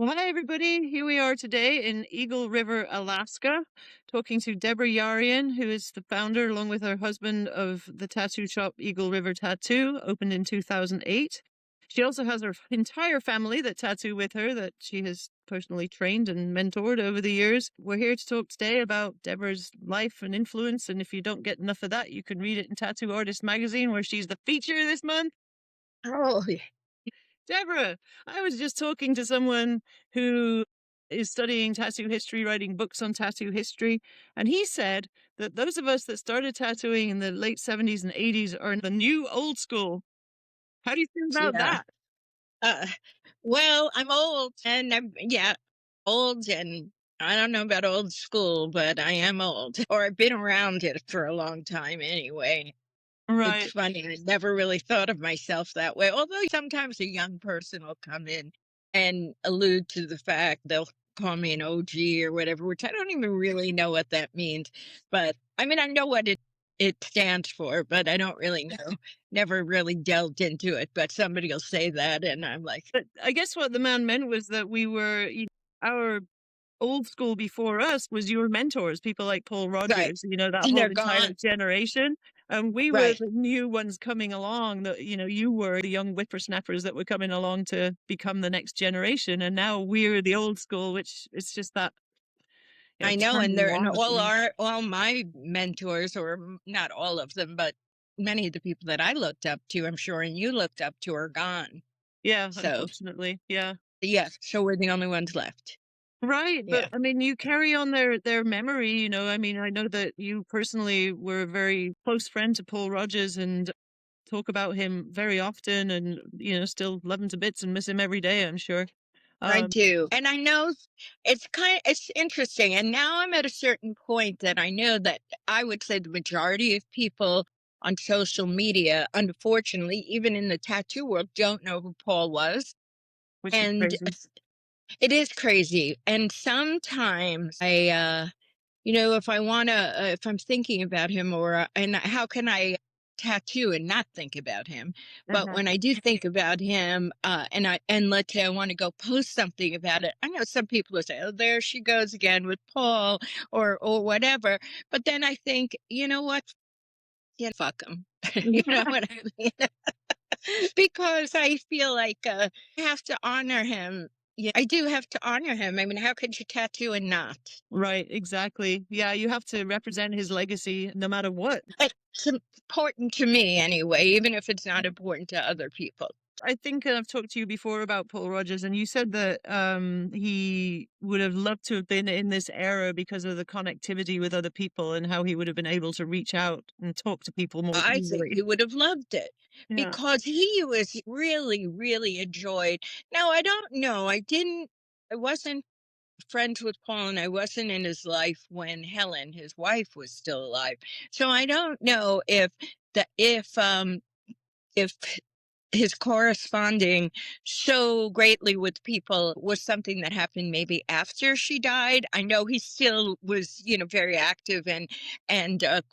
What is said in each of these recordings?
Well, hi, everybody. Here we are today in Eagle River, Alaska, talking to Debra Yarian, who is the founder, along with her husband, of the tattoo shop Eagle River Tattoo, opened in 2008. She also has her entire family that tattoo with her that she has personally trained and mentored over the years. We're here to talk today about Debra's life and influence, and if you don't get enough of that, you can read it in Tattoo Artist Magazine, where she's the feature this month. Oh, Deborah, I was just talking to someone who is studying tattoo history, writing books on tattoo history, and he said that those of us that started tattooing in the late 70s and 80s are the new old school. How do you feel about yeah. that? Uh, well, I'm old and old and I don't know about old school, but I am old or I've been around it for a long time anyway. It's Right. funny. I never really thought of myself that way. Although sometimes a young person will come in and allude to the fact they'll call me an OG or whatever, which I don't even really know what that means. But I mean, I know what it stands for, but I don't really know. Never really delved into it. But somebody will say that, and I'm like, But I guess what the man meant was that our old school before us was your mentors, people like Paul right, Rogers, that and whole they're entire gone. generation. And we were Right. the new ones coming along that, you were the young whippersnappers that were coming along to become the next generation. And now we're the old school, which it's just that, I know, and terminology. all my mentors, or not all of them, but many of the people that I looked up to, I'm sure, and you looked up to, are gone. Yeah, So unfortunately. Yeah. yeah, so we're the only ones left. Right, but Yeah, I mean, you carry on their memory, I mean, I know that you personally were a very close friend to Paul Rogers and talk about him very often and, still love him to bits and miss him every day, I'm sure. I Um, do, and I know it's interesting. And now I'm at a certain point that I know that I would say the majority of people on social media, unfortunately, even in the tattoo world, don't know who Paul was, which is and crazy. it is crazy. And sometimes if I want to, if I'm thinking about him, and how can I tattoo and not think about him? But Uh-huh. when I do think about him, and let's say I want to go post something about it, I know some people will say, "Oh, there she goes again with Paul," or whatever. But then I think, you know what? Yeah, fuck him. You know what I mean? Because I feel like I have to honor him. Yeah, I do have to honor him. I mean, how could you tattoo and not? Right, exactly. Yeah, you have to represent his legacy no matter what. It's important to me anyway, even if it's not important to other people. I think I've talked to you before about Paul Rogers, and you said that he would have loved to have been in this era because of the connectivity with other people and how he would have been able to reach out and talk to people more I think easily. he would have loved it Yeah. because he was really, really enjoyed. Now, I don't know. I wasn't friends with Paul and I wasn't in his life when Helen, his wife, was still alive. So I don't know the, if his corresponding so greatly with people was something that happened maybe after she died. I know he still was, very active and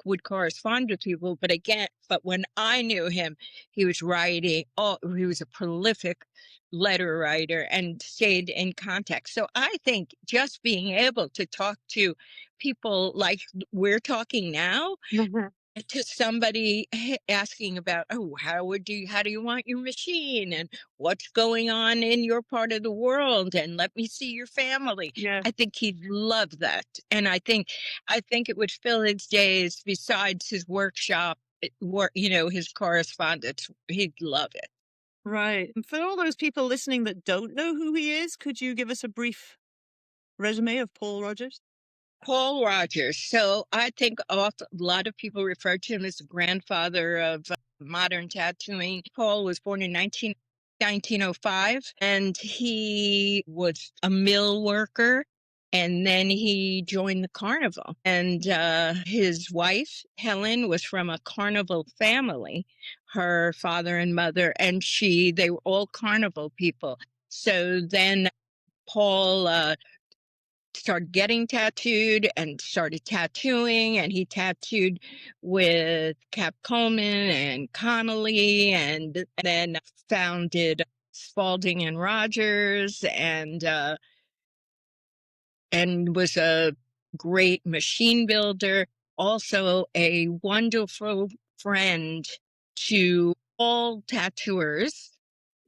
would correspond with people. But when I knew him, he was writing. Oh, he was a prolific letter writer and stayed in contact. So I think just being able to talk to people like we're talking now, Mhm. to somebody asking about, oh, how do you want your machine, and what's going on in your part of the world, and let me see your family. Yeah. I think he'd love that, and I think it would fill his days besides his workshop work, his correspondence. He'd love it. Right. And for all those people listening that don't know who he is, could you give us a brief resume of Paul Rogers? Paul Rogers. So I think a lot of people refer to him as the grandfather of modern tattooing. Paul was born in 1905, and he was a mill worker. And then he joined the carnival. And his wife, Helen, was from a carnival family, her father and mother, and they were all carnival people. So then Paul started getting tattooed and started tattooing, and he tattooed with Cap Coleman and Connolly, and then founded Spalding and Rogers, and was a great machine builder, also a wonderful friend to all tattooers.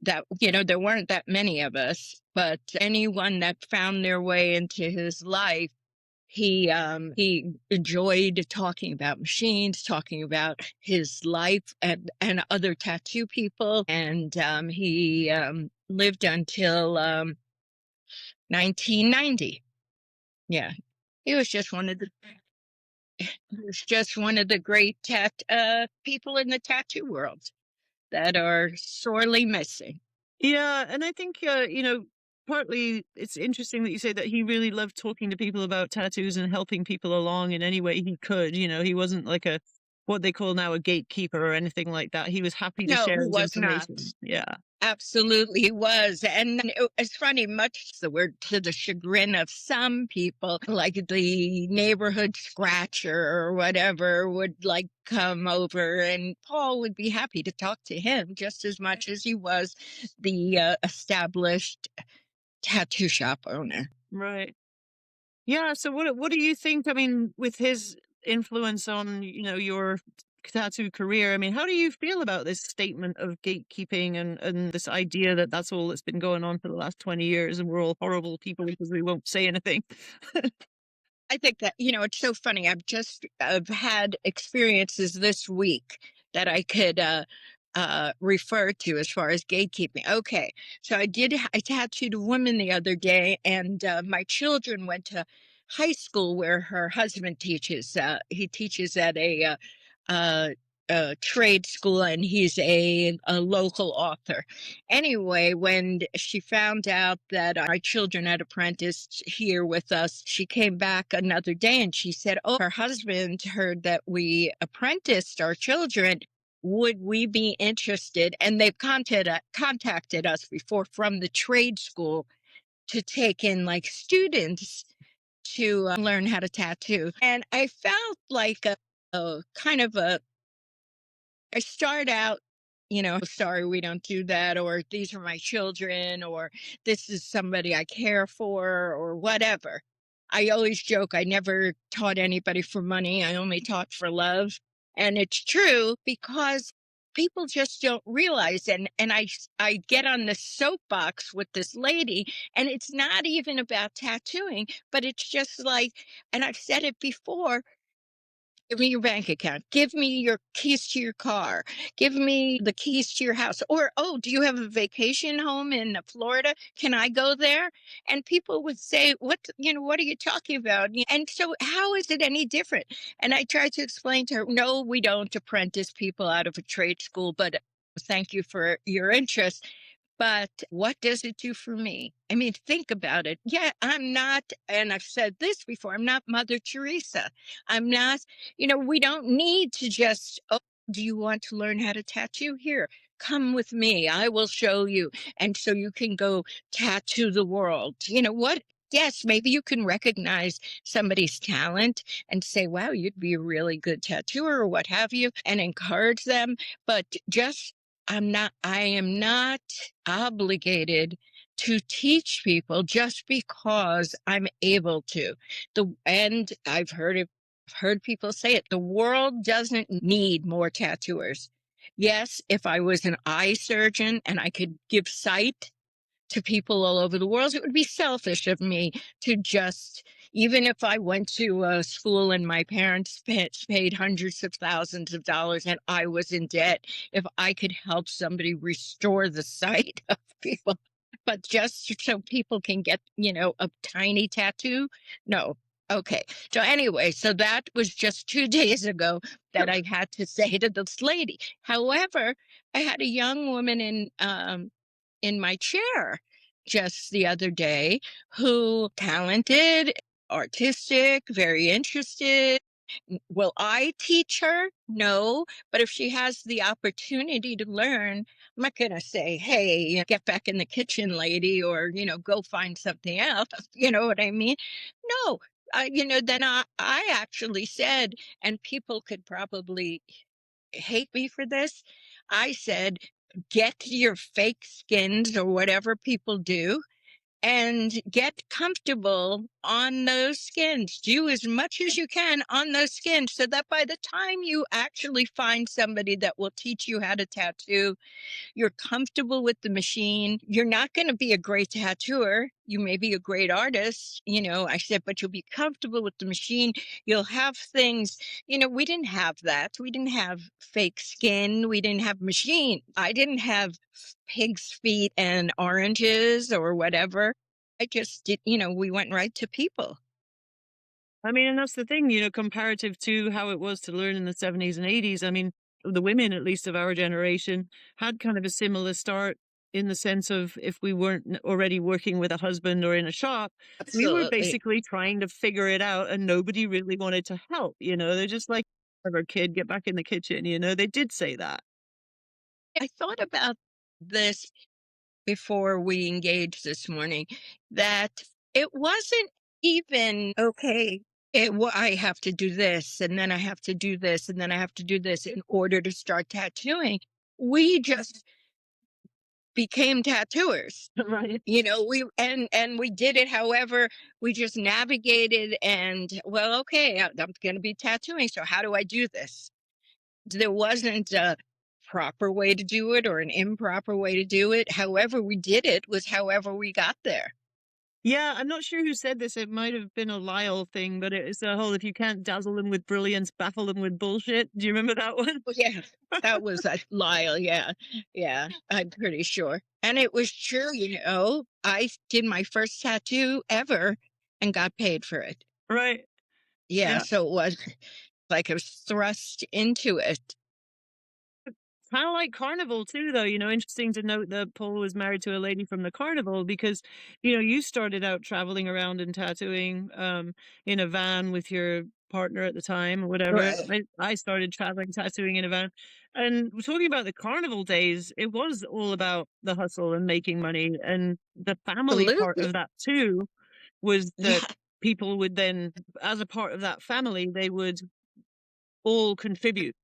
That, there weren't that many of us, but anyone that found their way into his life, he enjoyed talking about machines, talking about his life and other tattoo people, and he lived until 1990. Yeah, he was just one of the he was just one of the great people in the tattoo world that are sorely missing. Yeah, and I think, partly it's interesting that you say that he really loved talking to people about tattoos and helping people along in any way he could. He wasn't like a what they call now a gatekeeper or anything like that. He was happy to No, share he his was not. information. Yeah. Absolutely, he was. And it's funny, much the word to the chagrin of some people, like the neighborhood scratcher or whatever, would like come over, and Paul would be happy to talk to him just as much as he was the established tattoo shop owner. Right. Yeah, so what do you think, I mean, with his influence on, your tattoo career, I mean, how do you feel about this statement of gatekeeping and this idea that that's all that's been going on for the last 20 years and we're all horrible people because we won't say anything? I think that, it's so funny. I've had experiences this week that I could refer to as far as gatekeeping. Okay. So I tattooed a woman the other day, and my children went to high school where her husband teaches. He teaches at uh, a trade school, and he's a local author. Anyway, when she found out that my children had apprenticed here with us, she came back another day and she said, "Oh, her husband heard that we apprenticed our children. Would we be interested?" And they've contacted us before from the trade school to take in like students to learn how to tattoo. And I felt like a kind of a I start out, sorry, we don't do that, or these are my children, or this is somebody I care for, or whatever. I always joke, I never taught anybody for money. I only taught for love. And it's true because people just don't realize. And I get on the soapbox with this lady, and it's not even about tattooing, but it's just like, and I've said it before, give me your bank account. Give me your keys to your car. Give me the keys to your house. Or, oh, do you have a vacation home in Florida? Can I go there? And people would say, what are you talking about? And so, how is it any different? And I tried to explain to her, no, we don't apprentice people out of a trade school, but thank you for your interest. But what does it do for me? I mean, think about it. Yeah, I'm not, and I've said this before, I'm not Mother Teresa. I'm not, we don't need to just, oh, do you want to learn how to tattoo? Here, come with me. I will show you. And so you can go tattoo the world. You know what? Yes, maybe you can recognize somebody's talent and say, wow, you'd be a really good tattooer or what have you, and encourage them. But just I am not obligated to teach people just because I'm able to. And heard people say it, the world doesn't need more tattooers. Yes, if I was an eye surgeon and I could give sight to people all over the world, it would be selfish of me to just, even if I went to a school and my parents paid hundreds of thousands of dollars and I was in debt, if I could help somebody restore the sight of people, but just so people can get, a tiny tattoo, no. Okay. So anyway, so that was just 2 days ago that I had to say to this lady. However, I had a young woman in my chair just the other day who talented, artistic, very interested. Will I teach her? No. But if she has the opportunity to learn, I'm not going to say, hey, get back in the kitchen, lady, or, go find something else. You know what I mean? No. Then I actually said, and people could probably hate me for this. I said, get your fake skins or whatever people do and get comfortable on those skins. Do as much as you can on those skins so that by the time you actually find somebody that will teach you how to tattoo, you're comfortable with the machine. You're not going to be a great tattooer. You may be a great artist, I said, but you'll be comfortable with the machine. You'll have things, we didn't have that. We didn't have fake skin. We didn't have machine. I didn't have pig's feet and oranges or whatever. I just did, we went right to people. I mean, and that's the thing, comparative to how it was to learn in the 70s and 80s. I mean, the women, at least of our generation, had kind of a similar start in the sense of if we weren't already working with a husband or in a shop, we were Absolutely. basically trying to figure it out and nobody really wanted to help. They're just like, "Whatever, kid, get back in the kitchen." They did say that. I thought about this before we engaged this morning, that it wasn't even okay. I have to do this, and then I have to do this, and then I have to do this in order to start tattooing. We just became tattooers. Right. We and we did it however we just navigated, and well, okay, I'm going to be tattooing, so how do I do this? There wasn't a proper way to do it or an improper way to do it. However we did it was however we got there. Yeah, I'm not sure who said this. It might have been a Lyle thing, but it's the whole if you can't dazzle them with brilliance, baffle them with bullshit. Do you remember that one? Oh, yeah, that was a Lyle, yeah, yeah, I'm pretty sure, and it was true, I did my first tattoo ever and got paid for it. Right. Yeah, Yeah. so it was like I was thrust into it. Kind of like Carnival too, though. Interesting to note that Paul was married to a lady from the Carnival because, you started out traveling around and tattooing in a van with your partner at the time or whatever. Right. I started traveling tattooing in a van. And we're talking about the Carnival days, it was all about the hustle and making money. And the family part Absolutely. of that too was that Yeah, people would then, as a part of that family, they would all contribute.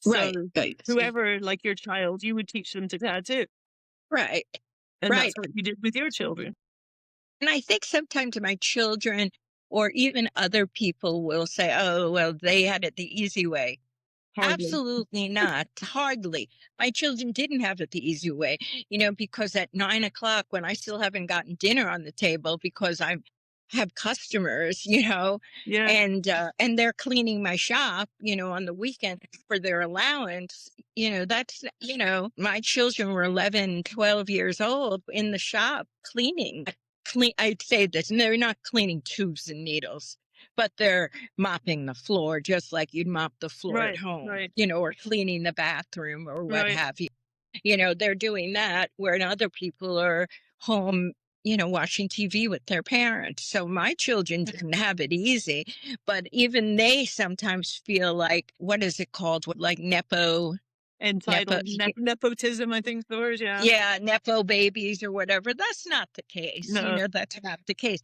right, So right, whoever, like your child, you would teach them to tattoo, right, and right. that's what you did with your children. And I think sometimes my children or even other people will say, "Oh, well, they had it the easy way." Hardly. Absolutely not. Hardly. My children didn't have it the easy way, because at 9 o'clock, when I still haven't gotten dinner on the table because I have customers, Yeah, and they're cleaning my shop, on the weekend for their allowance, my children were 11, 12 years old in the shop cleaning. I'd say this, and they're not cleaning tubes and needles, but they're mopping the floor just like you'd mop the floor at right, home, right, or cleaning the bathroom or what right. have you. They're doing that where other people are home, watching TV with their parents. So my children didn't have it easy, but even they sometimes feel like, what is it called? What, like nepo, Entitled nepotism, I think the word, yeah. yeah, nepo babies or whatever. That's not the case. No, That's not the case.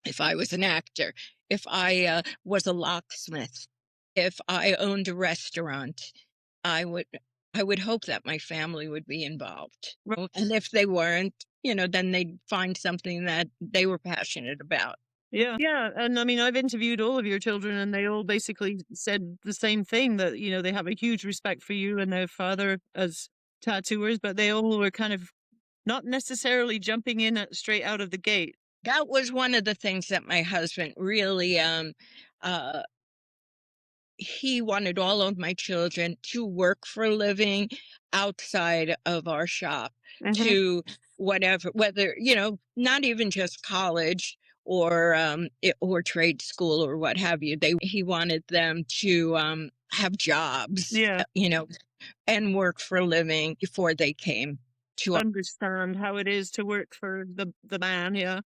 If I was an actor, if I was a locksmith, if I owned a restaurant, I would I would hope that my family would be involved. right, And if they weren't, then they'd find something that they were passionate about. yeah, yeah, and I mean, I've interviewed all of your children, and they all basically said the same thing, that, they have a huge respect for you and their father as tattooers, but they all were kind of not necessarily jumping in at straight out of the gate. That was one of the things that my husband really uh he wanted all of my children to work for a living outside of our shop, Mhm. to whatever, whether, not even just college or trade school or what have you. He wanted them to have jobs, Yeah, and work for a living before they came to our. understand how it is to work for the man, yeah.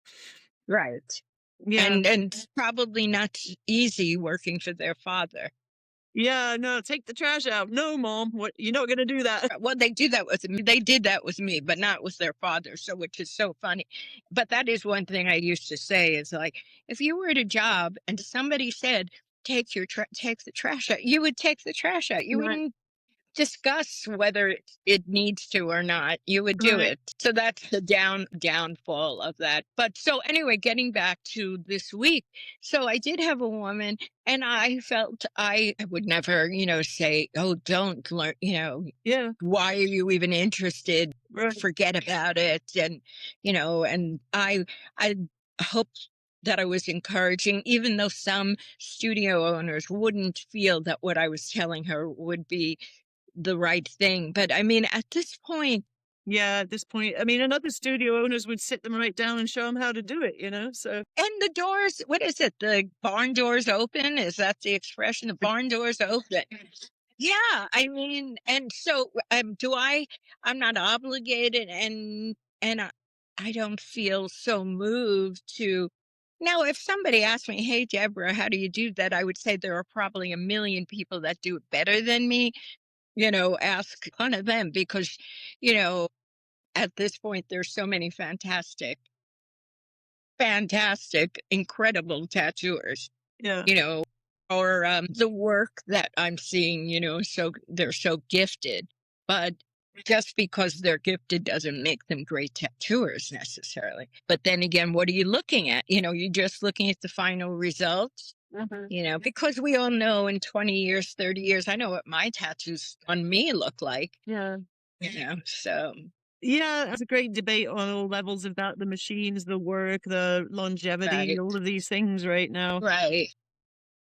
Right. Yeah. And probably not easy working for their father. Yeah, no, take the trash out. No, mom, what, you're not gonna do that. Well, they do that with me. They did that with me, but not with their father. So, which is so funny. But that is one thing I used to say is like, if you were at a job and somebody said, take the trash out. You would take the trash out. You Right. wouldn't discuss whether it needs to or not. You would do Right. it. So that's the downfall of that. But so anyway, getting back to this week. So I did have a woman, and I felt I would never, say, "Oh, don't learn," Yeah. why are you even interested? Right. Forget about it. And I hope that I was encouraging, even though some studio owners wouldn't feel that what I was telling her would be the right thing. But I mean, at this point, Yeah, at this point, I mean, and other studio owners would sit them right down and show them how to do it, so and the doors, what is it? The barn doors open? Is that the expression? The barn doors open. Yeah, I mean, and so I'm not obligated, and I don't feel so moved to. Now, if somebody asked me, "Hey, Deborah, how do you do that?" I would say there are probably a million people that do it better than me. Ask one of them because, you know, at this point, there's so many fantastic, incredible tattooers, yeah, you know, or the work that I'm seeing, so they're so gifted. But just because they're gifted doesn't make them great tattooers necessarily. But then again, what are you looking at? You're just looking at the final results. mhm, Because we all know in 20 years, 30 years, I know what my tattoos on me look like, yeah. so. Yeah, it's a great debate on all levels of that, the machines, the work, the longevity, Right, all of these things right now. right.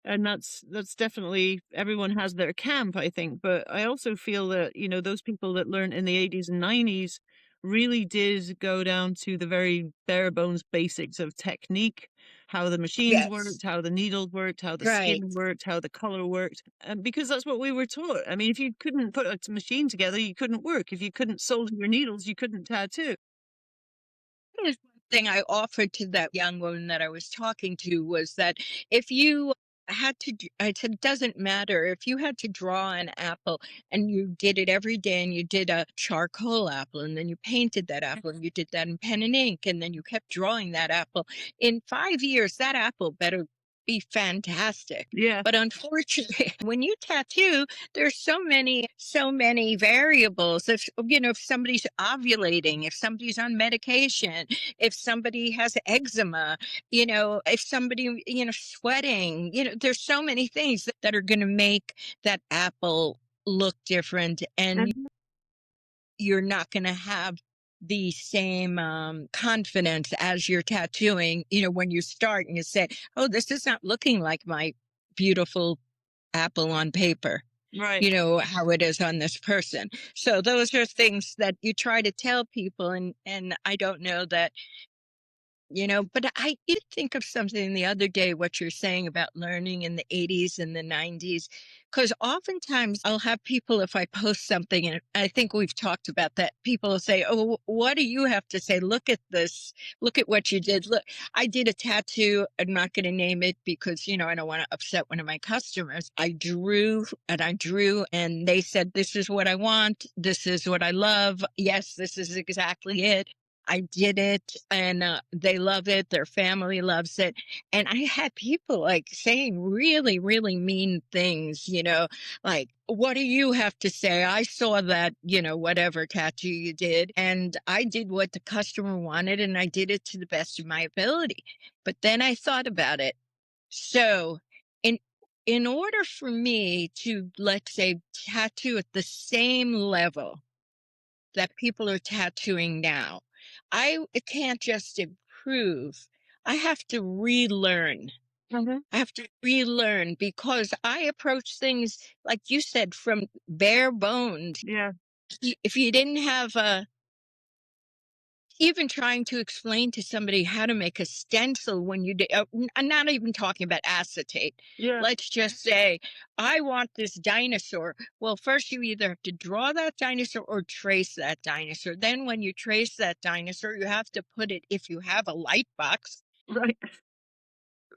And that's definitely everyone has their camp, I think. But I also feel that, those people that learned in the 80s and 90s really did go down to the very bare bones basics of technique, how the machines Yes, worked, how the needles worked, how the right. skin worked, how the color worked. And because that's what we were taught. I mean, if you couldn't put a machine together, you couldn't work. If you couldn't solder your needles, you couldn't tattoo. Is one thing I offered to that young woman that I was talking to was that if you I said, doesn't matter if you had to draw an apple and you did it every day and you did a charcoal apple and then you painted that apple and you did that in pen and ink and then you kept drawing that apple. In 5 years, that apple better be fantastic. Yeah. But unfortunately, when you tattoo, there's so many variables. If somebody's ovulating, if somebody's on medication, if somebody has eczema, if somebody, sweating, there's so many things that are going to make that apple look different. And Mhm. you're not going to have the same confidence as you're tattooing, when you start and you say, "Oh, this is not looking like my beautiful apple on paper." Right. How it is on this person. So those are things that you try to tell people, and I don't know that, but I did think of something the other day, what you're saying about learning in the 80s and the 90s. Because oftentimes I'll have people, if I post something, and I think we've talked about that, people will say, "Oh, what do you have to say? Look at this. Look at what you did. Look, I did a tattoo. I'm not going to name it because, I don't want to upset one of my customers. I drew and I drew, and they said, this is what I want. This is what I love. Yes, this is exactly it. I did it and they love it. Their family loves it." And I had people like saying really, really mean things, like, "What do you have to say? I saw that, whatever tattoo you did. And I did what the customer wanted and I did it to the best of my ability." But then I thought about it. So, in in order for me to, let's say, tattoo at the same level that people are tattooing now, I can't just improve. I have to relearn. Mhm. I have to relearn because I approach things, like you said, from bare bones. Yeah. If you didn't have a even trying to explain to somebody how to make a stencil when I'm not even talking about acetate. Yeah. Let's just say, "I want this dinosaur." Well, first you either have to draw that dinosaur or trace that dinosaur. Then when you trace that dinosaur, you have to put it, if you have a light box, Right.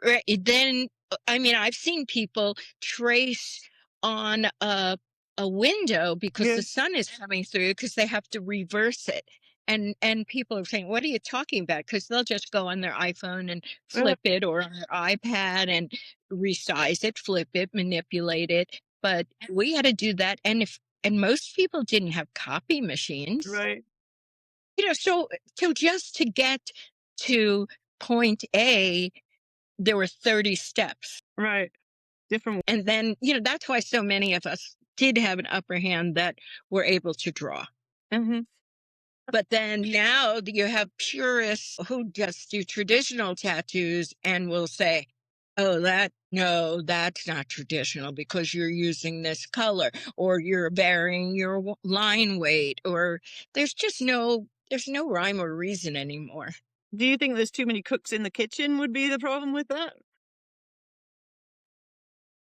right? Then, I mean, I've seen people trace on a window because Yeah. the sun is coming through because they have to reverse it. And people are saying, "What are you talking about?" Because they'll just go on their iPhone and Uh, flip it, or on their iPad and resize it, flip it, manipulate it. But we had to do that, and most people didn't have copy machines. right, So just to get to point A, there were 30 steps. right. Different. And then, that's why so many of us did have an upper hand that were able to draw. Mhm. But then now that you have purists who just do traditional tattoos and will say, "Oh, no, that's not traditional because you're using this color or you're varying your line weight," or there's no rhyme or reason anymore. Do you think there's too many cooks in the kitchen would be the problem with that?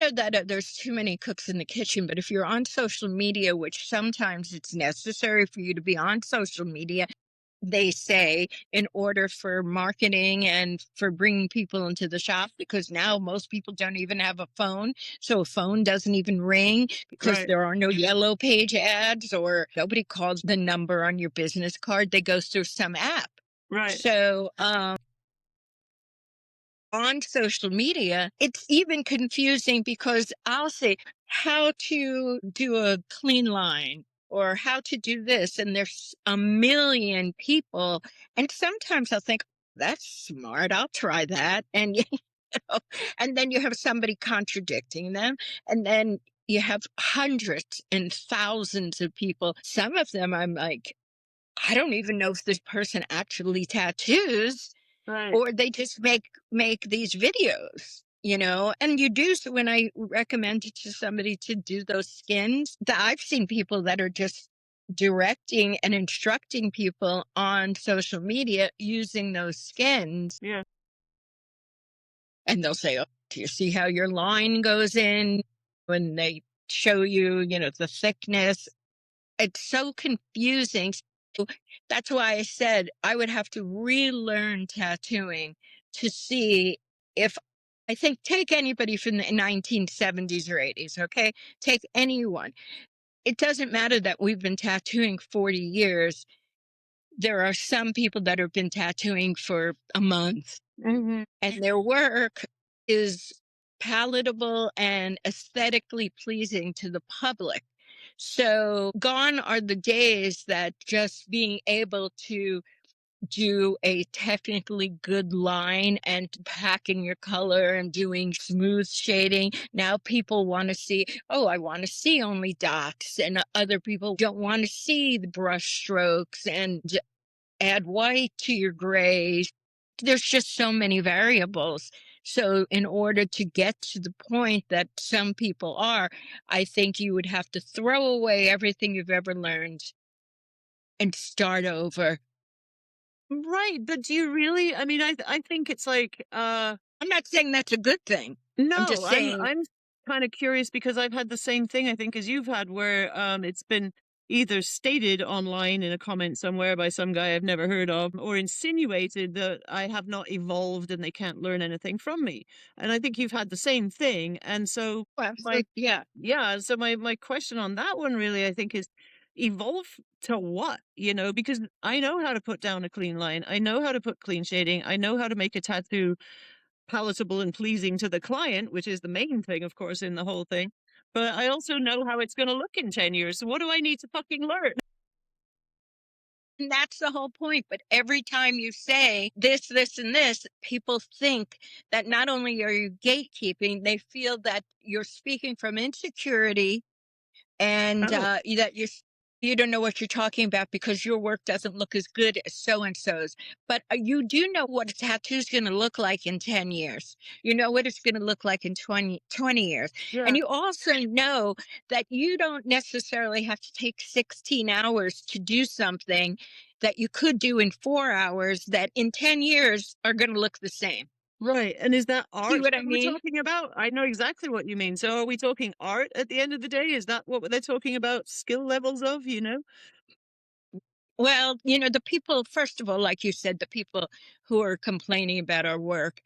Know that there's too many cooks in the kitchen, but if you're on social media, which sometimes it's necessary for you to be on social media, they say, in order for marketing and for bringing people into the shop, because now most people don't even have a phone. So a phone doesn't even ring because Right, there are no yellow page ads, or nobody calls the number on your business card. They go through some app. right. So, on social media, it's even confusing because I'll say how to do a clean line or how to do this. And there's a million people. And sometimes I'll think, that's smart. I'll try that. And, know, and then you have somebody contradicting them. And then you have hundreds and thousands of people. Some of them I'm like, I don't even know if this person actually tattoos Right. or they just make these videos. And you do, so when I recommend it to somebody to do those skins, that I've seen people that are just directing and instructing people on social media using those skins, Yeah. and they'll say, "Oh, do you see how your line goes in?" When they show you, the thickness, it's so confusing. So that's why I said I would have to relearn tattooing to see if I think take anybody from the 1970s or 80s, okay? Take anyone. It doesn't matter that we've been tattooing 40 years. There are some people that have been tattooing for a month, Mhm. and their work is palatable and aesthetically pleasing to the public. So gone are the days that just being able to do a technically good line and packing your color and doing smooth shading. Now people want to see, "Oh, I want to see only dots," and other people don't want to see the brush strokes, and add white to your gray. There's just so many variables. So, in order to get to the point that some people are, I think you would have to throw away everything you've ever learned and start over. Right, but do you really? I mean, I think it's like, I'm not saying that's a good thing. I'm no, just saying, I'm kind of curious because I've had the same thing I think as you've had where it's been either stated online in a comment somewhere by some guy I've never heard of or insinuated that I have not evolved and they can't learn anything from me. And I think you've had the same thing. And so oh, my absolutely, yeah. yeah, so my question on that one really I think is evolve to what? Because I know how to put down a clean line. I know how to put clean shading. I know how to make a tattoo palatable and pleasing to the client, which is the main thing, of course, in the whole thing. But I also know how it's going to look in 10 years. So what do I need to fucking learn? And that's the whole point. But every time you say this, this, and this, people think that not only are you gatekeeping, they feel that you're speaking from insecurity, and Oh, that you don't know what you're talking about because your work doesn't look as good as so and so's. But you do know what a tattoo is going to look like in 10 years. You know what it's going to look like in 20 years. And yeah. you also know that you don't necessarily have to take 16 hours to do something that you could do in 4 hours that in 10 years are going to look the same. Right. And is that See art what I that we're mean? talking about? I know exactly what you mean. So are we talking art at the end of the day? Is that what they're talking about? Skill levels of? Well, the people, first of all, like you said, the people who are complaining about our work,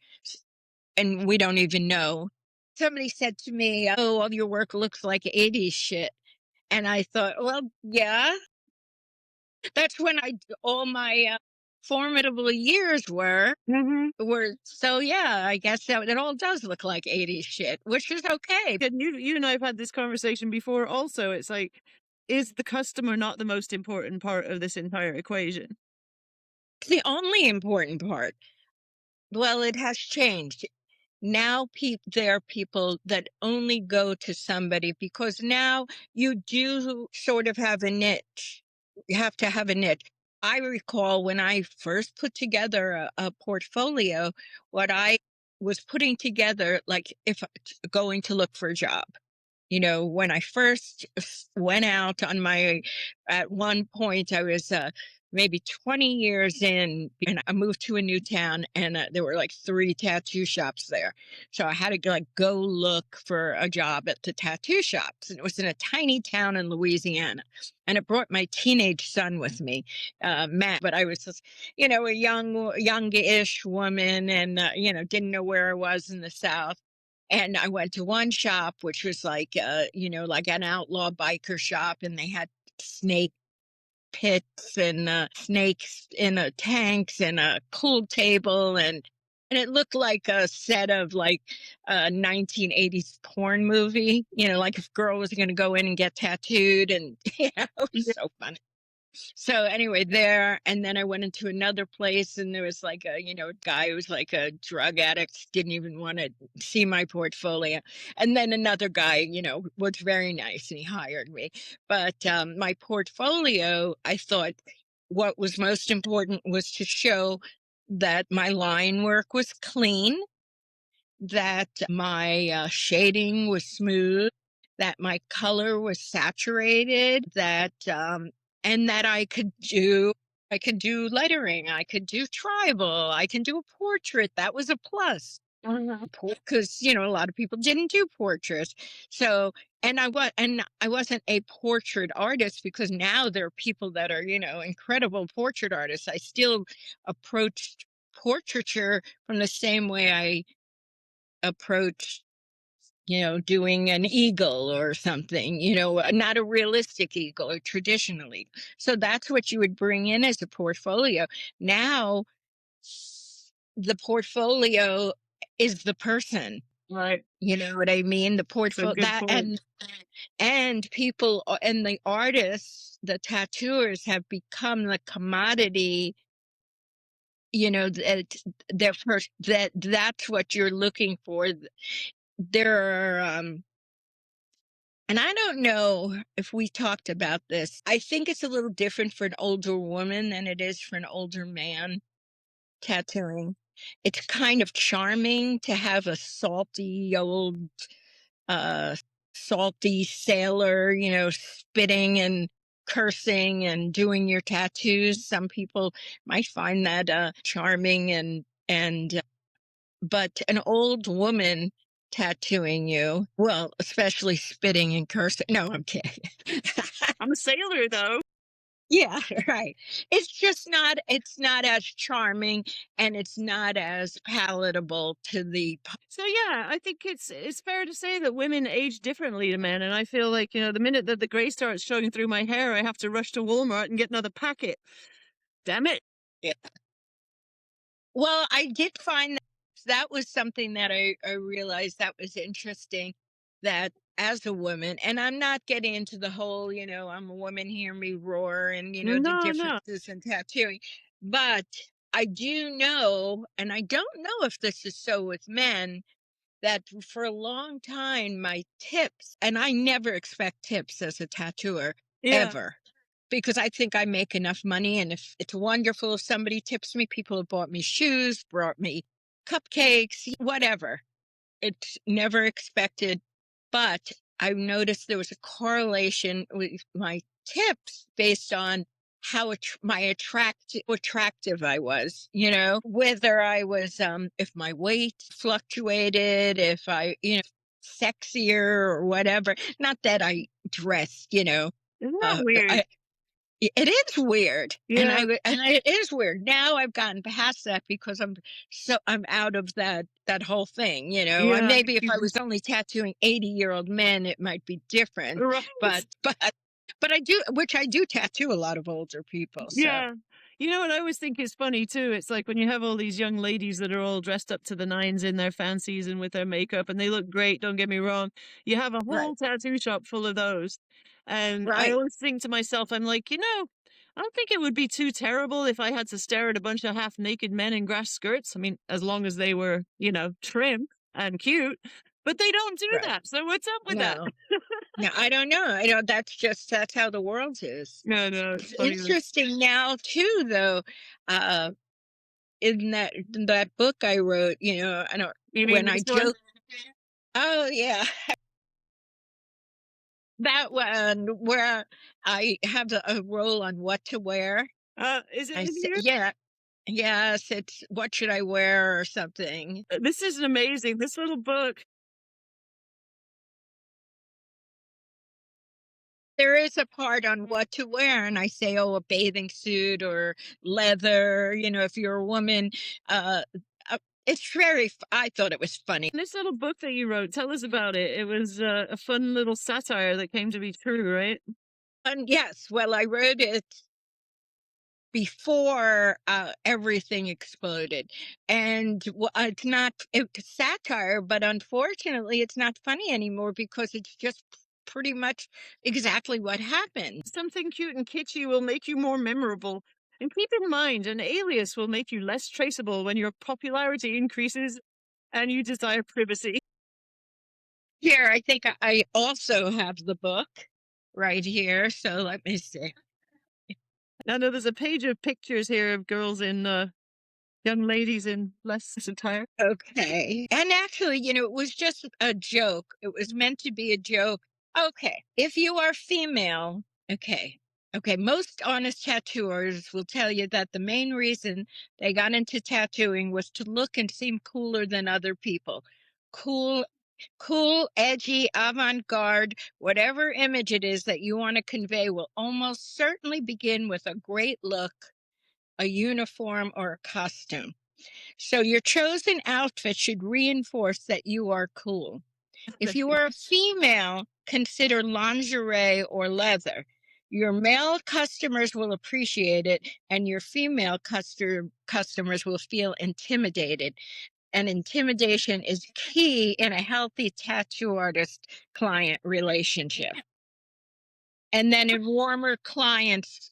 and we don't even know. Somebody said to me, "Oh, all your work looks like 80s shit." And I thought, well, yeah. That's when all my formidable years were. Mhm. So yeah, I guess that it all does look like 80s shit, which is okay. And you and I have had this conversation before also. It's like, is the customer not the most important part of this entire equation? It's the only important part. Well, it has changed. Now there are people that only go to somebody because now you do sort of have a niche. You have to have a niche. I recall when I first put together a portfolio, what I was putting together, like if going to look for a job. When I first went out on my, at one point, I was maybe 20 years in, and I moved to a new town, and there were like three tattoo shops there. So I had to like go look for a job at the tattoo shops. And it was in a tiny town in Louisiana. And it brought my teenage son with me, Matt. But I was just, a youngish woman, and, didn't know where I was in the South. And I went to one shop, which was like, like an outlaw biker shop, and they had snake pits and snakes in tanks and a pool table, and it looked like a set of like a 1980s porn movie. Like if a girl was going to go in and get tattooed, and it was Yeah. so funny. So anyway, there, and then I went into another place, and there was like a, guy who was like a drug addict, didn't even want to see my portfolio. And then another guy, was very nice and he hired me. But my portfolio, I thought what was most important was to show that my line work was clean, that my shading was smooth, that my color was saturated, that and that I could do lettering, I could do tribal, I can do a portrait. That was a plus Mhm. because a lot of people didn't do portraits. So and I wasn't a portrait artist because now there are people that are incredible portrait artists. I still approached portraiture from the same way I approach doing an eagle or something, not a realistic eagle or traditionally. So that's what you would bring in as a portfolio. Now the portfolio is the person. Right. You know what I mean? The It's a portfolio good that point. and people and the artists, the tattooers have become the commodity, that that's what you're looking for. There are and I don't know if we talked about this. I think it's a little different for an older woman than it is for an older man tattooing. It's kind of charming to have a uh salty sailor, spitting and cursing and doing your tattoos. Some people might find that charming, and but an old woman tattooing you, well, especially spitting and cursing. No, I'm kidding. I'm a sailor though. Yeah, right. It's not as charming, and it's not as palatable to the So yeah, I think it's fair to say that women age differently to men, and I feel like the minute that the gray starts showing through my hair, I have to rush to Walmart and get another packet. Damn it! public. Well, I did find that was something that I realized that was interesting, that as a woman, and I'm not getting into the whole, I'm a woman, hear me roar, and, the No, no. differences in tattooing, but I do know, and I don't know if this is so with men, that for a long time, my tips, and I never expect tips as a tattooer, Yeah. ever, because I think I make enough money. And if it's wonderful if somebody tips me, people have bought me shoes, brought me cupcakes, whatever. It's never expected. But I noticed there was a correlation with my tips based on how attractive I was, whether I was, if my weight fluctuated, if I, sexier or whatever. Not that I dressed, Isn't that uh, weird? I, it is weird, and Yeah. it is weird. Now I've gotten past that because I'm out of that whole thing. And Yeah. maybe if I was only tattooing 80-year-old men, it might be different. Right. But But I do tattoo a lot of older people, so. Yeah. You know what I always think is funny too? It's like when you have all these young ladies that are all dressed up to the nines in their fancies and with their makeup, and they look great, don't get me wrong. You have a Right, whole tattoo shop full of those. And I right, always think to myself, I'm like, I don't think it would be too terrible if I had to stare at a bunch of half naked men in grass skirts. I mean, as long as they were, trim and cute. But they don't do right. that. So what's up with that? No. No, I don't know. I don't that's how the world is. No, no, it's It's funny though. interesting now too, though, uh, in that book I wrote, I don't You when mean I this one? joke. Oh, yeah. That one where I have a role on what to wear. Is it I in said, here? yeah, yes, it's "What should I wear?" or something. This is amazing. This little book. There is a part on what to wear, and I say, "Oh, a bathing suit or leather," if you're a woman. Uh, it's I thought it was funny. This little book that you wrote, tell us about it. It was a fun little satire that came to be true, right? And yes, well, I wrote it before everything exploded, and it's satire, but unfortunately, it's not funny anymore because it's just pretty much exactly what happened. Something cute and kitschy will make you more memorable. And keep in mind, an alias will make you less traceable when your popularity increases and you desire privacy. Here, I think I also have the book right here. So let me see. I know there's a page of pictures here of girls in, young ladies in less attire. Okay. And actually, it was just a joke. It was meant to be a joke. Okay. If you are female, okay. Okay. Most honest tattooers will tell you that the main reason they got into tattooing was to look and seem cooler than other people. Cool, cool, edgy, avant garde, whatever image it is that you want to convey will almost certainly begin with a great look, a uniform, or a costume. So your chosen outfit should reinforce that you are cool. If you are a female, consider lingerie or leather. Your male customers will appreciate it, and your female customers will feel intimidated. And intimidation is key in a healthy tattoo artist client relationship. And then in warmer climates,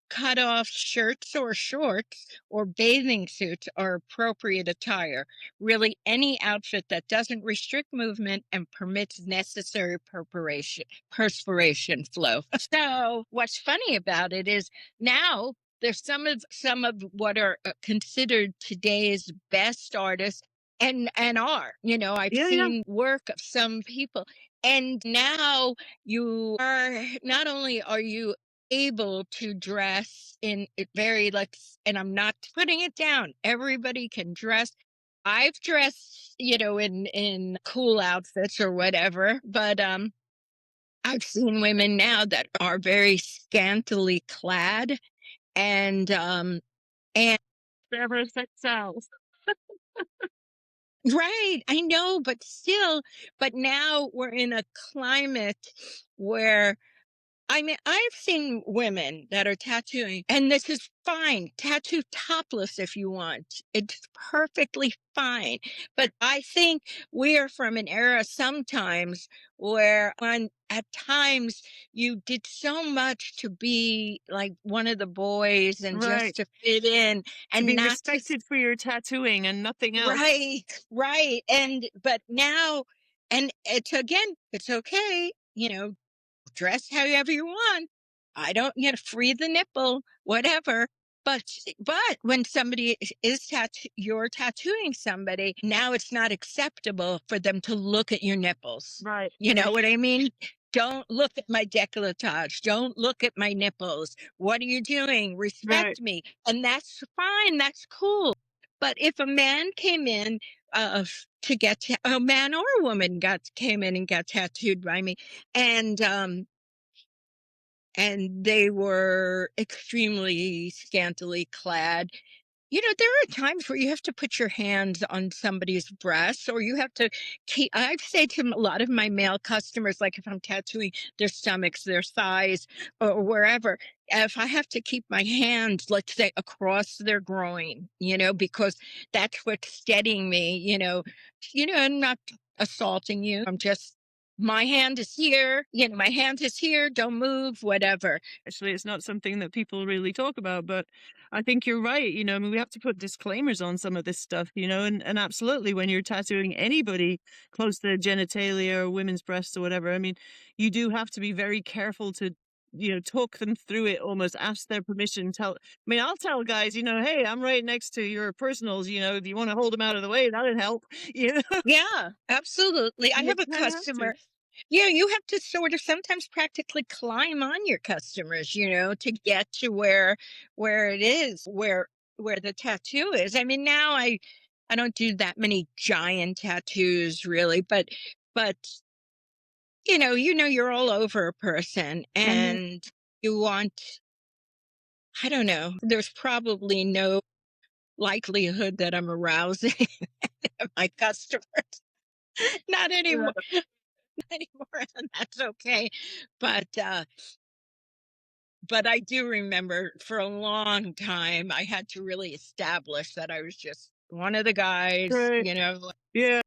cut off shirts or shorts or bathing suits are appropriate attire. Really, any outfit that doesn't restrict movement and permits necessary perspiration flow. So, what's funny about it is now there's some of what are considered today's best artists and are. I've Yeah, yeah. seen work of some people, and now you are not only are you able to dress in it very like and I'm not putting it down. Everybody can dress. I've dressed, in cool outfits or whatever, but I've seen women now that are very scantily clad and Forever sex sells. right, I know, but still, but now we're in a climate where I mean, I've seen women that are tattooing, and this is fine. Tattoo topless if you want. It's perfectly fine. But I think we are from an era sometimes where at times you did so much to be like one of the boys and just Right. to fit in To and be not to respected for your tattooing and nothing else. right, right. But now and it's okay, dress however you want. I don't, free the nipple, whatever. But when somebody you're tattooing somebody, now it's not acceptable for them to look at your nipples. Right, You know right, what I mean? Don't look at my décolletage. Don't look at my nipples. What are you doing? right. Respect me. And that's fine. That's cool. But if a man came in a man or a woman came in and got tattooed by me, and they were extremely scantily clad. There are times where you have to put your hands on somebody's breasts, or you have to keep. I say to a lot of my male customers, like if I'm tattooing their stomachs, their thighs, or wherever, if I have to keep my hands, let's say, across their groin, because that's what's steadying me. I'm not assaulting you. I'm just, my hand is here. My hand is here. Don't move. Whatever. Actually, it's not something that people really talk about, but I think you're right. I mean, we have to put disclaimers on some of this stuff, and absolutely when you're tattooing anybody close to genitalia or women's breasts or whatever, I mean, you do have to be very careful to, talk them through it, almost ask their permission. I mean, I'll tell guys, hey, I'm right next to your personals, do you want to hold them out of the way? That'd help, you know, Yeah, absolutely. I you have a kind of have to. customer. Yeah, you have to sort of sometimes practically climb on your customers, to get to where it is, where the tattoo is. I mean, now I don't do that many giant tattoos really, but you're all over a person Mhm. and you want, I don't know, there's probably no likelihood that I'm arousing my customers. Not anymore. Yeah. Anymore, and that's okay. But but I do remember for a long time I had to really establish that I was just one of the guys, Right. Yeah.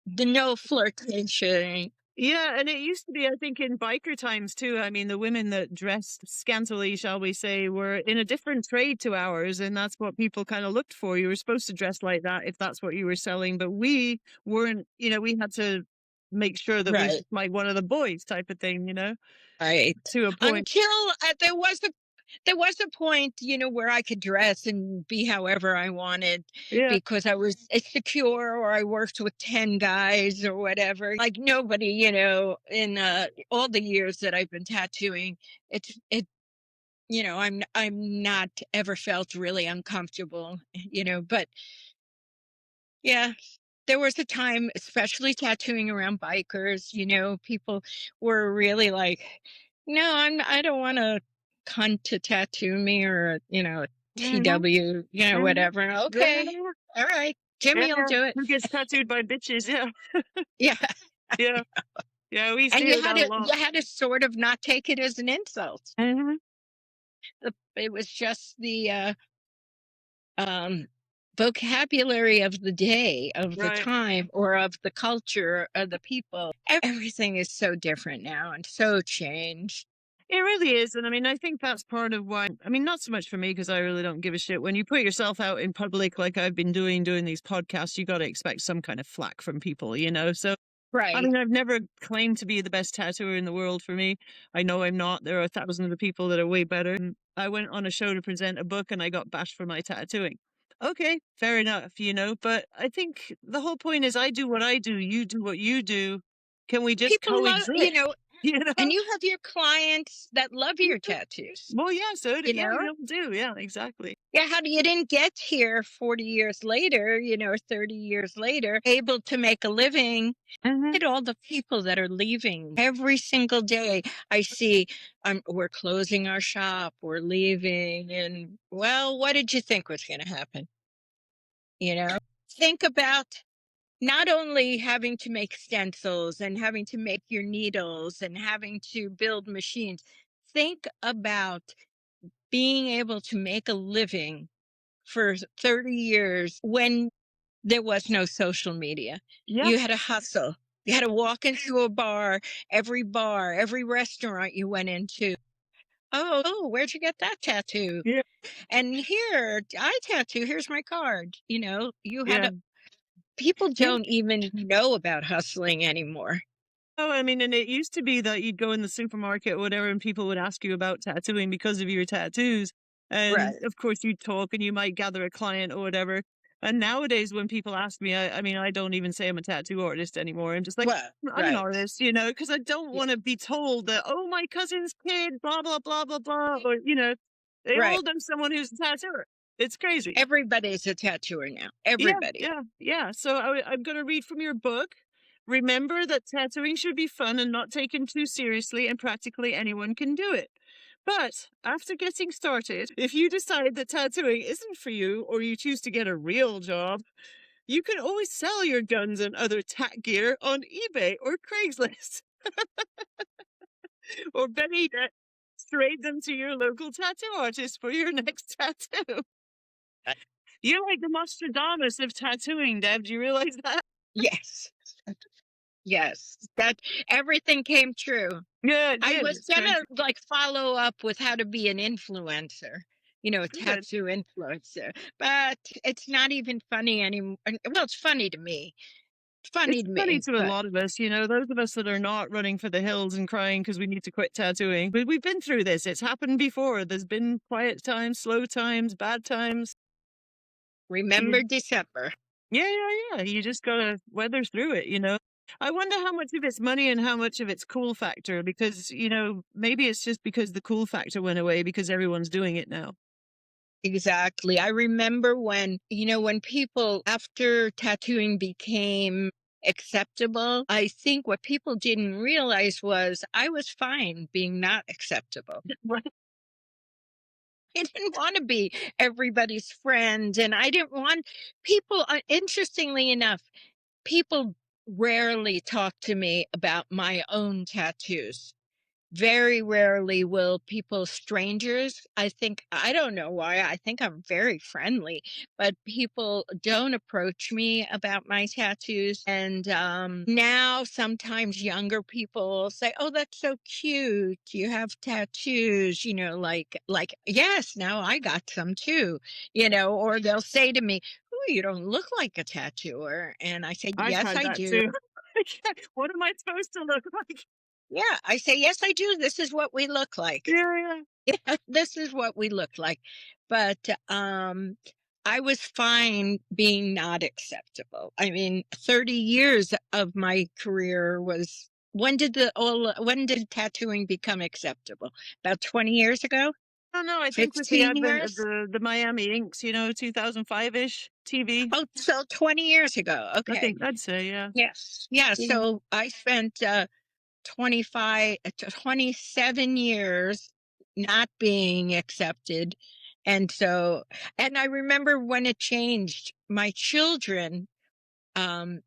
the no flirtation. Yeah, and it used to be, I think, in biker times too. I mean, the women that dressed scantily, shall we say, were in a different trade to ours, and that's what people kind of looked for. You were supposed to dress like that if that's what you were selling, but we weren't. We had to make sure that we're Right, just like one of the boys type of thing, right. to a point. Until there was a point, where I could dress and be however I wanted Yeah. because I was secure, or I worked with 10 guys or whatever. Like nobody, in all the years that I've been tattooing, it I'm not ever felt really uncomfortable, but yeah, there was a time, especially tattooing around bikers, people were really like, no, I don't want a cunt to tattoo me, or, a Hmm. TW, Hmm. whatever. Yeah, Okay. All right. yeah, Jimmy will yeah. do it. Who gets tattooed by bitches? Yeah, Yeah. yeah, yeah. We used to And hear you that had a to lot. you had to sort of not take it as an insult. Hmm. It was just the um, vocabulary of the day, of the Right. time, or of the culture, of the people. Everything is so different now and so changed. It really is, and I mean, I think that's part of why. I mean, not so much for me because I really don't give a shit. When you put yourself out in public, like I've been doing these podcasts, you got to expect some kind of flack from people, So, I Right. mean, I've never claimed to be the best tattooer in the world. For me, I know I'm not. There are thousands of people that are way better. And I went on a show to present a book, and I got bashed for my tattooing. Okay, fair enough, But I think the whole point is, I do what I do, you do what you do. Can we just People love, coexist? You and know? you have your clients that love your tattoos, Well, yeah, so do you yeah, know? we all do, yeah, exactly. Yeah, how do you didn't get here 40 years later, or 30 years later, able to make a living. Mhm. At all the people that are leaving every single day. I see, we're closing our shop, we're leaving, and well, what did you think was going to happen? Think about not only having to make stencils and having to make your needles and having to build machines. Think about being able to make a living for 30 years when there was no social media. Yeah, You had to hustle. You had to walk into a bar, every restaurant you went into. Oh, where'd you get that tattoo? yeah, And here, I tattoo, here's my card. You had yeah. to, people Yeah. don't even know about hustling anymore. Oh, I mean, and it used to be that you'd go in the supermarket or whatever, and people would ask you about tattooing because of your tattoos. And Right. of course, you'd talk and you might gather a client or whatever. And nowadays, when people ask me, I mean, I don't even say I'm a tattoo artist anymore. I'm just like, Well, I'm an right. artist, because I don't Yeah. want to be told that, oh, my cousin's kid, blah, blah, blah, blah, blah. Or, they Right. all know someone who's a tattooer. It's crazy. Everybody's a tattooer now. Yeah, Everybody. yeah, yeah. So I'm going to read from your book. Remember that tattooing should be fun and not taken too seriously, and practically anyone can do it. But after getting started, if you decide that tattooing isn't for you or you choose to get a real job, you can always sell your guns and other tat gear on eBay or Craigslist. Or better yet, trade them to your local tattoo artist for your next tattoo. Uh, You're like the Nostradamus of tattooing, Deb. Do you realize that? Yes. Yes. That everything came true. Yeah, it I did. was It's gonna crazy. like follow up with how to be an influencer, a Good. tattoo influencer, but it's not even funny anymore. Well, it's funny to me. It's funny It's to funny me, to a but lot of us, those of us that are not running for the hills and crying because we need to quit tattooing. But we've been through this. It's happened before. There's been quiet times, slow times, bad times. remember You, December. yeah, yeah, yeah. You just gotta weather through it. I wonder how much of it's money and how much of it's cool factor because, maybe it's just because the cool factor went away because everyone's doing it now. Exactly. I remember when people after tattooing became acceptable, I think what people didn't realize was I was fine being not acceptable. Right. I didn't want to be everybody's friend. And I didn't want people, interestingly enough, people rarely talk to me about my own tattoos. Very rarely will people, strangers, I don't know why, I think I'm very friendly, but people don't approach me about my tattoos. And now sometimes younger people say, "Oh, that's so cute. You have tattoos," yes, now I got some too, or they'll say to me, "Oh, you don't look like a tattooer." And I say, I've "Yes, had I that do." too. What am I supposed to look like? Yeah, I say, "Yes, I do. This is what we look like." Yeah, yeah. Yeah, this is what we look like. But I was fine being not acceptable. I mean, 30 years of my career was when did tattooing become acceptable? About 20 years ago? I don't know. I think with the 15 advent of years? the Miami Inks, 2005-ish TV, Oh, so 20 years ago. I Okay. think I'd say, yeah. Yes. Yeah, Yeah. so I spent 27 years not being accepted. And so, and I remember when it changed, my children, um,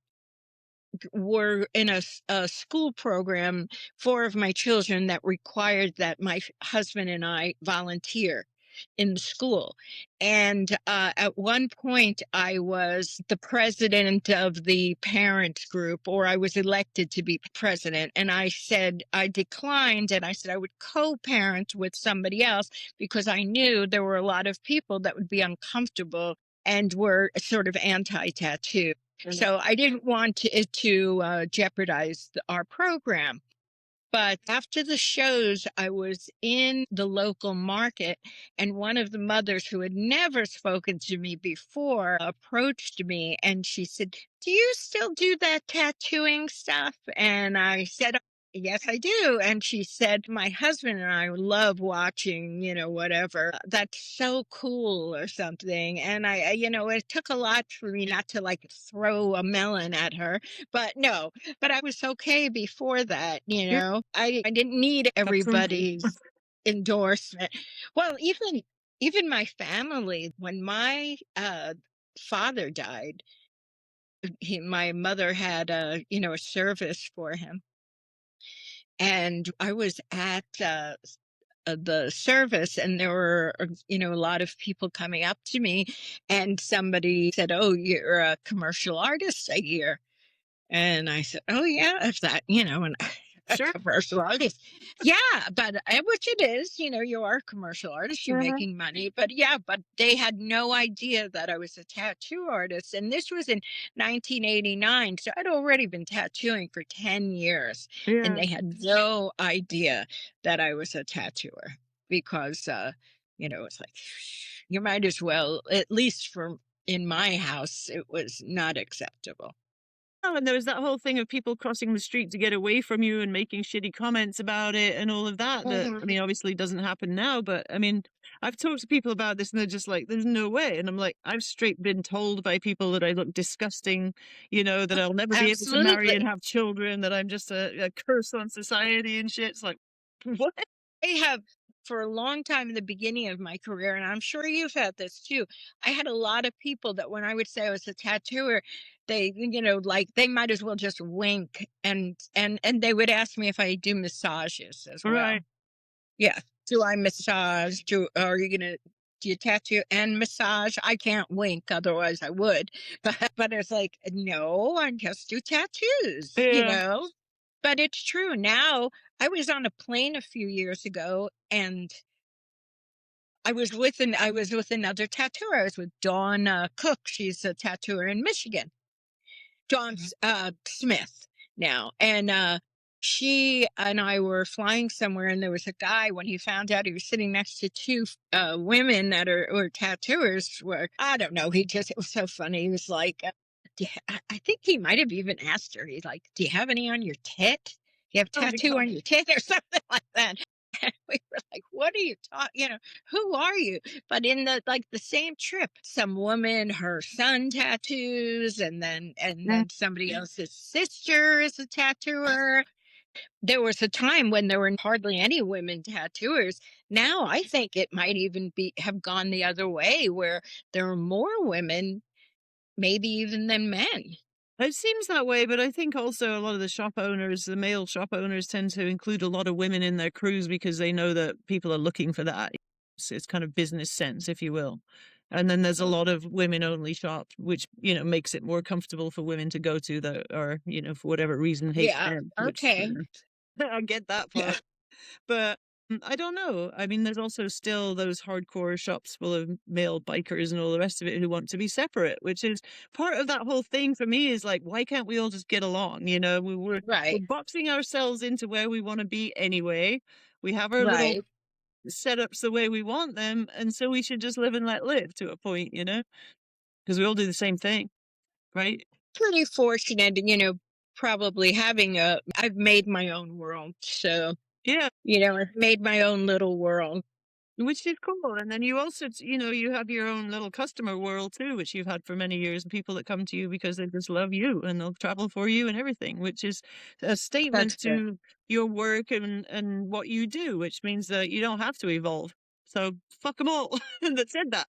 were in a school program, four of my children, that required that my husband and I volunteer in the school. And at one point, I was the president of the parents group, or I was elected to be president. And I said, I declined, and I said I would co parent with somebody else because I knew there were a lot of people that would be uncomfortable and were sort of anti tattoo. Yeah. So I didn't want it to jeopardize our program. But after the shows, I was in the local market, and one of the mothers who had never spoken to me before approached me and she said, "Do you still do that tattooing stuff?" And I said, "Yes, I do." And she said, "My husband and I love watching, whatever. That's so cool," or something. And it took a lot for me not to like throw a melon at her, but no, but I was okay before that. Yeah. I didn't need Approval. everybody's endorsement. Well, even my family, when my father died, my mother had a service for him, and I was at the service, and there were a lot of people coming up to me, and somebody said, "Oh, you're a commercial artist, I hear." And I said, "Oh yeah, if that, and a Sure. commercial artist." Yeah, but which it is, you are a commercial artist, you're Uh-huh. making money. But yeah, but they had no idea that I was a tattoo artist. And this was in 1989. So I'd already been tattooing for 10 years. And Yeah. they had no idea that I was a tattooer because, it's like, you might as well, at least for in my house, it was not acceptable. Oh, and there was that whole thing of people crossing the street to get away from you and making shitty comments about it and all of that. That, I Mhm. mean, obviously doesn't happen now, but I mean, I've talked to people about this and they're just like, there's no way. And I'm like, I've straight been told by people that I look disgusting, that I'll never be able to marry and Absolutely. have children, that I'm just a curse on society and shit. It's like, what? They have. for a long time in the beginning of my career, and I'm sure you've had this too. I had a lot of people that when I would say I was a tattooer, they, like they might as well just wink, and they would ask me if I do massages as well. Right. Yeah. Do I massage? Are you gonna do you tattoo and massage? I can't wink, otherwise I would. But it's like, no, I just do tattoos, Yeah. But it's true. Now I was on a plane a few years ago and I was with another tattooer. I was with Dawn Cook. She's a tattooer in Michigan. John Smith now. And she and I were flying somewhere, and there was a guy when he found out he was sitting next to two women that are or tattooers. Were I don't know. It was so funny. He was like, I think he might have even asked her. He's like, "Do you have any on your tit? Do you have Oh my tattoo God. on your tit or something like that?" And we were like, "What are you talking? Who are you?" But in the same trip, some woman, her son tattoos, and then somebody else's sister is a tattooer. There was a time when there were hardly any women tattooers. Now I think it might even be have gone the other way, where there are more women, maybe even than men. It seems that way, but I think also a lot of the shop owners, the male shop owners, tend to include a lot of women in their crews because they know that people are looking for that. So it's kind of business sense, if you will. And then there's a lot of women only shops, which, makes it more comfortable for women to go to that or, for whatever reason hate Yeah. men, which Okay. I get that Yeah. part. But, I don't know. I mean, there's also still those hardcore shops full of male bikers and all the rest of it who want to be separate, which is part of that whole thing for me is like, why can't we all just get along? We're Right. boxing ourselves into where we want to be anyway. We have our little Right. setups the way we want them, and so we should just live and let live to a point, because we all do the same thing, right? Pretty fortunate, probably having I've made my own world. So, Yeah. I've made my own little world. Which is cool, and then you also you have your own little customer world too, which you've had for many years, and people that come to you because they just love you, and they'll travel for you and everything, which is a That's statement good. to your work and what you do, which means that you don't have to evolve. So fuck them all that said that.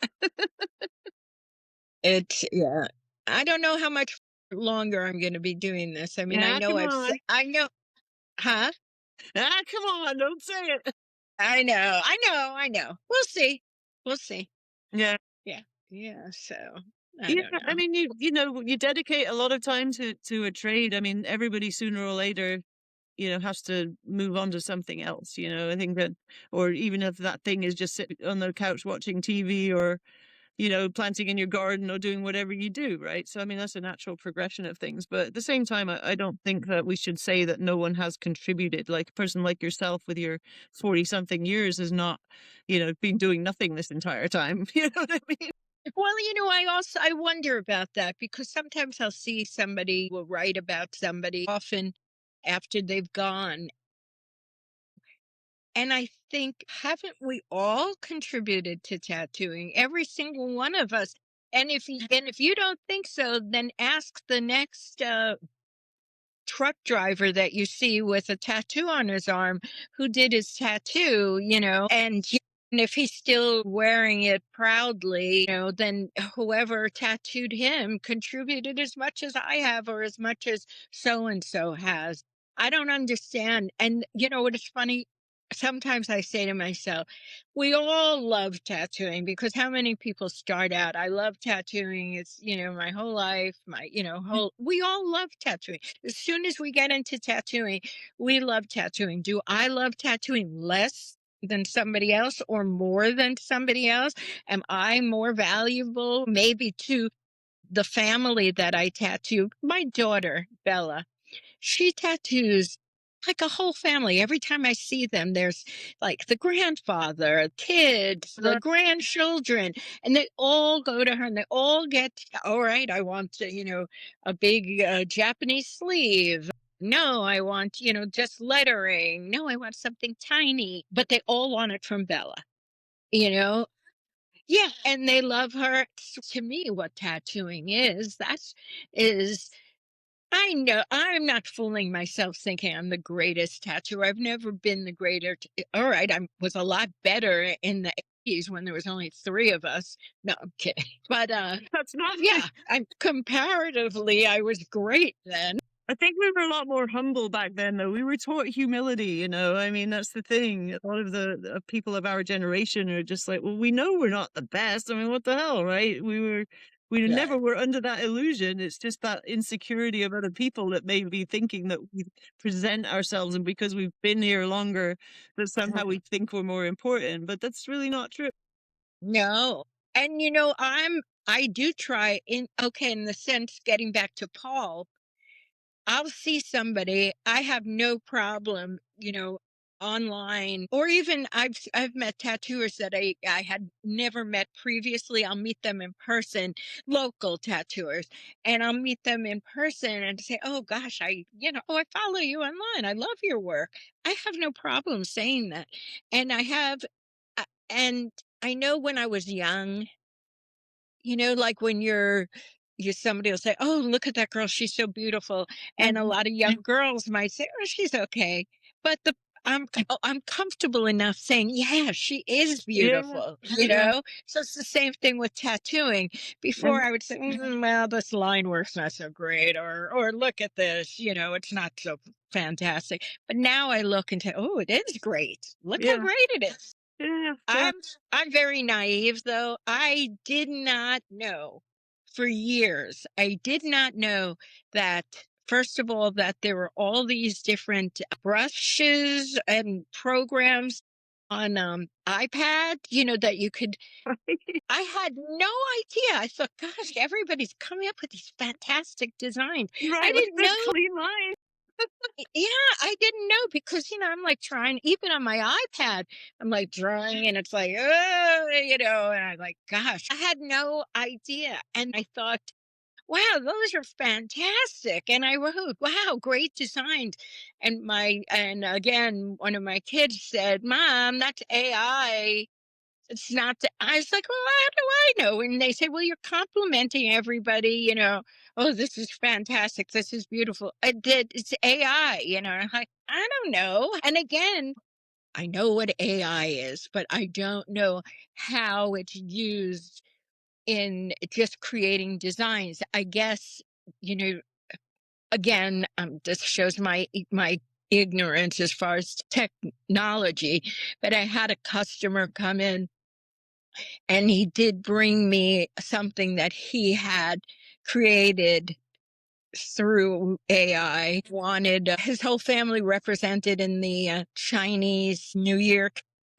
Yeah. I don't know how much longer I'm going to be doing this. I mean, Ah, come on. I know, huh? Ah, come on, don't say it. I know. We'll see. We'll see. Yeah. Yeah. Yeah. So I Yeah, don't I know. mean, you dedicate a lot of time to a trade. I mean, everybody sooner or later has to move on to something else, I think that, or even if that thing is just sitting on the couch watching TV or, planting in your garden or doing whatever you do, right? So, I mean, that's a natural progression of things. But at the same time, I don't think that we should say that no one has contributed. Like a person like yourself with your 40 something years is not, been doing nothing this entire time. You know what I mean? Well, I wonder about that because sometimes I'll see somebody will write about somebody often after they've gone. And I think, haven't we all contributed to tattooing? Every single one of us. And if you don't think so, then ask the next truck driver that you see with a tattoo on his arm who did his tattoo, and if he's still wearing it proudly, then whoever tattooed him contributed as much as I have or as much as so and so has. I don't understand. And you know what is funny? Sometimes I say to myself, we all love tattooing because how many people start out, I love tattooing. It's, my whole life, we all love tattooing. As soon as we get into tattooing, we love tattooing. Do I love tattooing less than somebody else or more than somebody else? Am I more valuable maybe to the family that I tattoo? My daughter, Bella, she tattoos like a whole family. Every time I see them, there's like the grandfather, kids, the Right. grandchildren, and they all go to her and they all get, all right, I want, a big Japanese sleeve. No, I want, just lettering. No, I want something tiny, but they all want it from Bella, you know? Yeah, and they love her. To me, what tattooing is I know I'm not fooling myself thinking I'm the greatest tattooer. I've never been the greater. All right, I was a lot better in the 80s when there was only 3 of us. No, I'm kidding. But That's nothing. yeah, I'm comparatively I was great then. I think we were a lot more humble back then, though. We were taught humility, you know. I mean, that's the thing. A lot of the people of our generation are just like, well, we know we're not the best. I mean, what the hell, right? We never Right. were under that illusion. It's just that insecurity of other people that may be thinking that we present ourselves, and because we've been here longer, that somehow we think we're more important. But that's really not true. No. And I do try in the sense getting back to Paul, I'll see somebody, I have no problem, online or even I've met tattooers that I had never met previously. I'll meet them in person, local tattooers, and I'll meet them in person and say, "Oh gosh, oh, I follow you online. I love your work." I have no problem saying that. And and I know when I was young, like when you somebody will say, "Oh, look at that girl, she's so beautiful," and a Mhm. lot of young girls might say, "Oh, she's okay," but I'm comfortable enough saying, "Yeah, she is Yeah, beautiful," yeah, So it's the same thing with tattooing. yeah, Before I would say, "Well, this line work's not so great," or "Look at this, it's not so fantastic." But now I look and say, "Oh, it is great. Look how yeah, great it is." yeah, yeah. I'm I'm very naive though. I did not know for years. I did not know that first of all that there were all these different brushes and programs on iPad, that you could I had no idea. I thought, gosh, everybody's coming up with these fantastic designs. I Right, with didn't the know. clean line. Yeah, I didn't know because, I'm like trying, even on my iPad, I'm like drawing and it's like, oh, and I'm like, gosh, I had no idea. And I thought, wow, those are fantastic. And I wrote, wow, great designs. And again, one of my kids said, Mom, that's AI. It's not the I was like, "Well, how do I know?" And they say, "Well, you're complimenting everybody, Oh, this is fantastic. This is beautiful." I did It's AI, I'm like, "I don't know." And again, I know what AI is, but I don't know how it's used in just creating designs. I guess, you know, again, this shows my ignorance as far as technology, but I had a customer come in and he did bring me something that he had created through AI. Wanted his whole family represented in the Chinese New Year.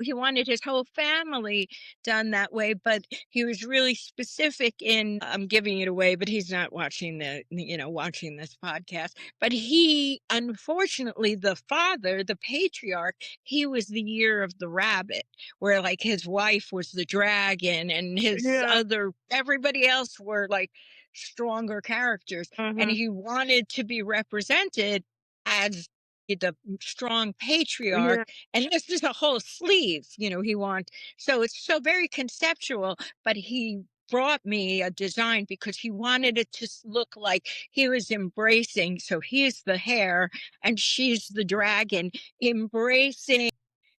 He wanted his whole family done that way, but he was really specific in I'm giving it away, but he's not watching watching this podcast. But he unfortunately the father, the patriarch, he was the year of the rabbit, where like his wife was the dragon and his Yeah, other everybody else were like stronger characters, and uh-huh, he wanted to be represented as the strong patriarch, yeah. and this is a whole sleeve, he want so it's so very conceptual, but he brought me a design because he wanted it to look like he was embracing, so he's the hare and she's the dragon, embracing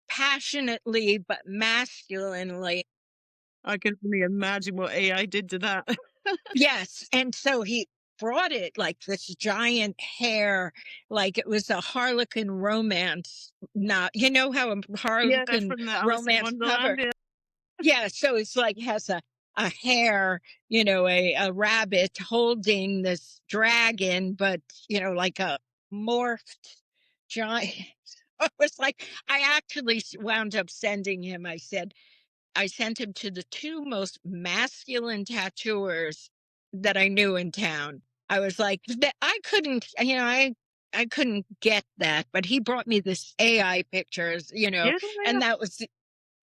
passionately but masculinely. I can only imagine what AI did to that. Yes, and so he brought it like this giant hair, like it was a Harlequin romance. Not, you know how a Yeah, Harlequin from the Alice in romance cover. Wonderland, yeah. Yeah, so it's like has a hare, a rabbit holding this dragon, but like a morphed giant. It was like I actually wound up sending him. I sent him to the 2 most masculine tattooers that I knew in town. I was like, "Th I couldn't, I couldn't get that," but he brought me this AI pictures, Yeah, and yeah.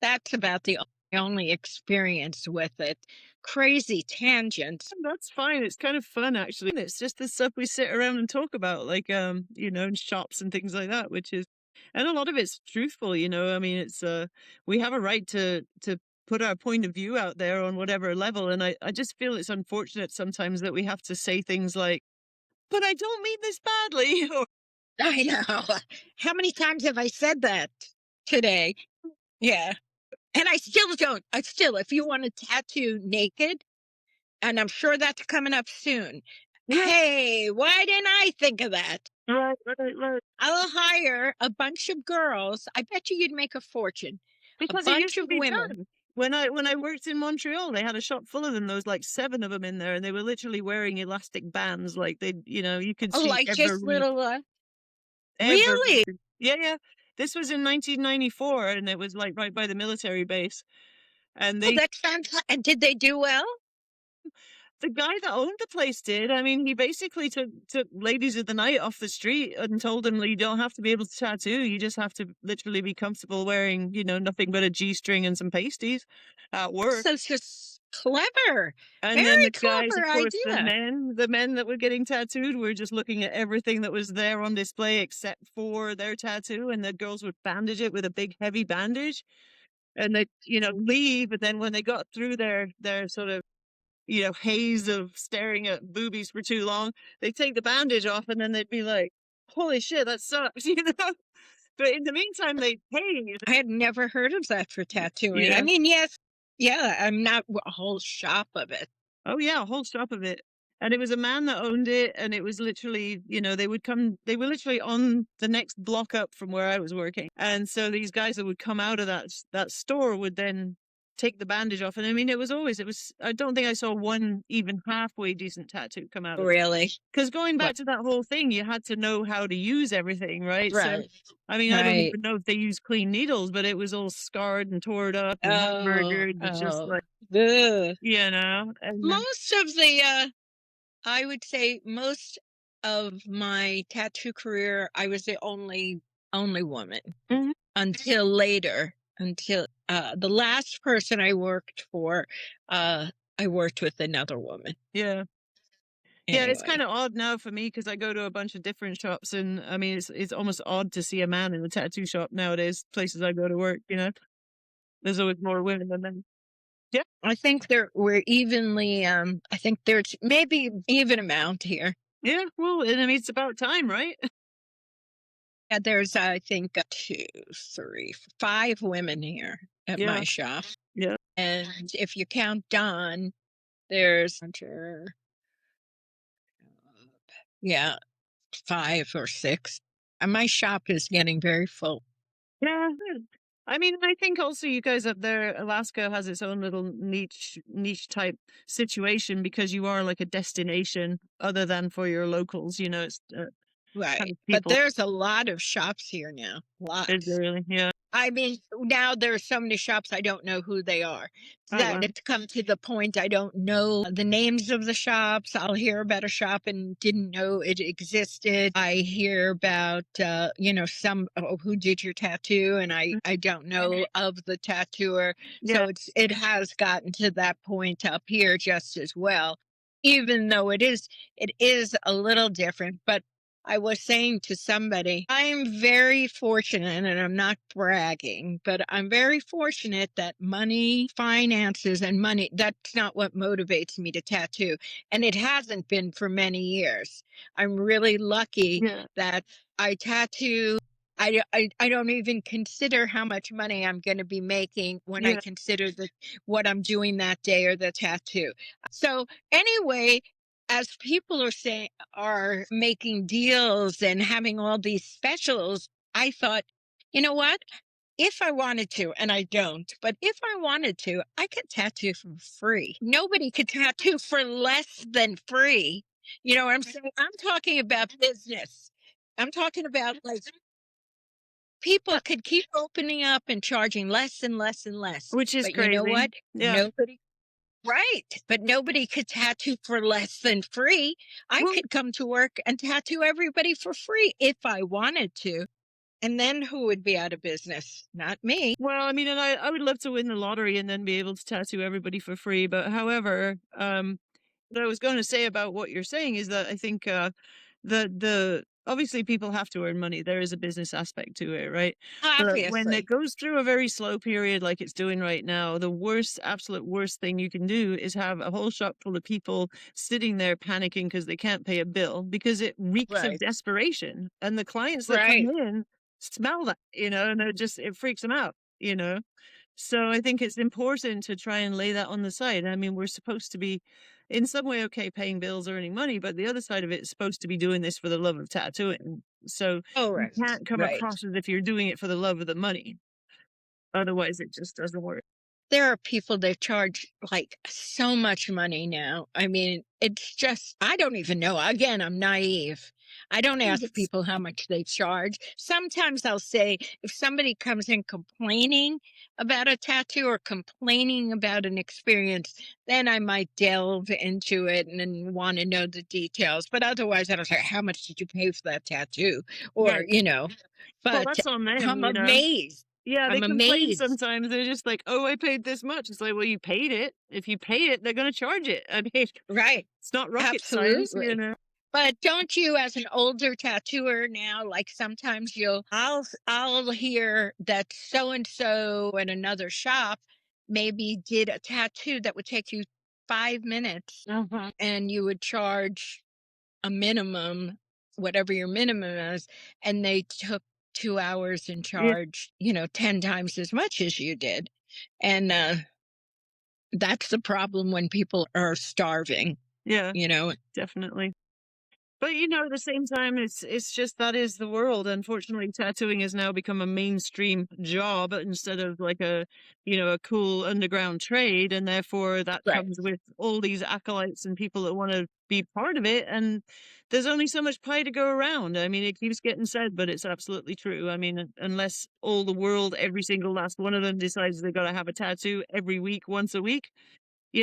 that's about the only experience with it. Crazy tangent. That's fine. It's kind of fun actually. It's just the stuff we sit around and talk about, like in shops and things like that, which is and a lot of it's truthful, you know. I mean, it's we have a right to put our point of view out there on whatever level. And I just feel it's unfortunate sometimes that we have to say things like but I don't mean this badly. I know. How many times have I said that today? Yeah. And I still don't. I still, if you want a tattoo naked, and I'm sure that's coming up soon. Yeah, Hey, why didn't I think of that? right. I'll hire a bunch of girls. I bet you you'd make a fortune. A Because it bunch used to of be women. done. When I worked in Montreal, they had a shop full of them. There was like 7 of them in there, and they were literally wearing elastic bands. Like they, you could Oh, see like just little, every. really? Yeah. This was in 1994, and it was like right by the military base. And Oh, they that sounds, and did they do well? the guy that owned the place did. I mean, he basically took ladies of the night off the street and told them, you don't have to be able to tattoo. You just have to literally be comfortable wearing, nothing but a G-string and some pasties at work. So it's just clever. And then Very the guys, clever of course, idea. the men that were getting tattooed were just looking at everything that was there on display except for their tattoo. And the girls would bandage it with a big heavy bandage and they, leave. But then when they got through their sort of, haze of staring at boobies for too long, they take the bandage off and then they'd be like, holy shit, that sucks, But in the meantime, they paid. I had never heard of that for tattooing. I Yeah. mean, yes, yeah, I'm not a whole shop of it. Oh yeah, a whole shop of it. And it was a man that owned it, and it was literally, they were literally on the next block up from where I was working. And so these guys that would come out of that store would then take the bandage off. And I mean, I don't think I saw one even halfway decent tattoo come out of it. Really? Because going What? back to that whole thing, you had to know how to use everything, right? So, Right. I mean, I don't Right. even know if they use clean needles, but it was all scarred and torn up and Oh, hamburgered, and just oh. like, Ugh. and Most of the, I would say most of my tattoo career, I was the only woman Mhm. until later, until the last person I worked for, I worked with another woman. Yeah. Yeah, it's Anyway, kinda odd now for me because I go to a bunch of different shops, and, I mean, it's almost odd to see a man in a tattoo shop nowadays, places I go to work. There's always more women than men. Yeah, I think we're evenly. I think there's maybe even amount here. yeah, well, and I mean, it's about time, right? Yeah, there's I think two, three, five women here at Yeah, my shop, yeah, and if you count Don, there's yeah, 5 or 6. And my shop is getting very full. yeah. I mean, I think also you guys up there, Alaska has its own little niche type situation because you are like a destination other than for your locals, it's, kind Right. of But people. there's a lot of shops here now. Is there Lots. really? Yeah. I mean, now there's so many shops I don't know who they are. Oh, That wow. it's come to the point I don't know the names of the shops. I'll hear about a shop and didn't know it existed. I hear about some who did your tattoo and I don't know of the tattooer. Yeah, So it has gotten to that point up here just as well. Even though it is a little different, but I was saying to somebody, I'm very fortunate, and I'm not bragging, but I'm very fortunate that money, finances, and money, that's not what motivates me to tattoo. And it hasn't been for many years. I'm really lucky yeah, that I tattoo. I don't even consider how much money I'm going to be making when I yeah, consider what I'm doing that day or the tattoo. So anyway, as people are making deals and having all these specials, I thought, you know what? If I wanted to, and I don't, but if I wanted to, I could tattoo for free. Nobody could tattoo for less than free. You know what I'm saying? I'm talking about business. I'm talking about like people yeah, could keep opening up and charging less and less and less. which is But you know crazy. what? Yeah. Nobody Right, but nobody could tattoo for less than free. I Well could come to work and tattoo everybody for free if I wanted to. And then who would be out of business? Not me. I mean, and I would love to win the lottery and then be able to tattoo everybody for free, but however, what I was gonna say about what you're saying is that I think, the obviously people have to earn money. There is a business aspect to it, right? But when it Obviously. goes through a very slow period like it's doing right now, the worst, absolute worst thing you can do is have a whole shop full of people sitting there panicking because they can't pay a bill because it reeks of Right. desperation. And the clients that come Right. in smell that, and they're just, it freaks them out. So I think it's important to try and lay that on the side. I mean, we're supposed to be in some way okay paying bills, earning money, but the other side of it is supposed to be doing this for the love of tattooing. So Oh, you right. can't come Right. across as if you're doing it for the love of the money. Otherwise, it just doesn't work. There are people that charge like so much money now. I mean, it's just, I don't even know. Again, I'm naive. I don't ask It's, people how much they charge. Sometimes I'll say, if somebody comes in complaining about a tattoo or complaining about an experience, then I might delve into it and want to know the details. But otherwise, I don't say, how much did you pay for that tattoo? Or, right. Well, but that's on them, I'm you know. amazed. Yeah, they I'm complain amazed. sometimes. They're just like, "Oh, I paid this much." It's like, "Well, you paid it. If you pay it, they're gonna charge it." I mean, Right. it's not rocket science, you Absolutely. know? But don't you, as an older tattooer now, like sometimes I'll hear that so and so at another shop maybe did a tattoo that would take you 5 minutes, Uh-huh. and you would charge a minimum, whatever your minimum is, and they took 2 hours and Yeah, charged, 10 times as much as you did. And that's the problem when people are starving, yeah, you know. definitely. But, at the same time, it's just that is the world. Unfortunately, tattooing has now become a mainstream job instead of like a cool underground trade, and therefore that Right. comes with all these acolytes and people that want to be part of it. And there's only so much pie to go around. I mean, it keeps getting said, but it's absolutely true. I mean, unless all the world, every single last one of them decides they got to have a tattoo every week, once a week,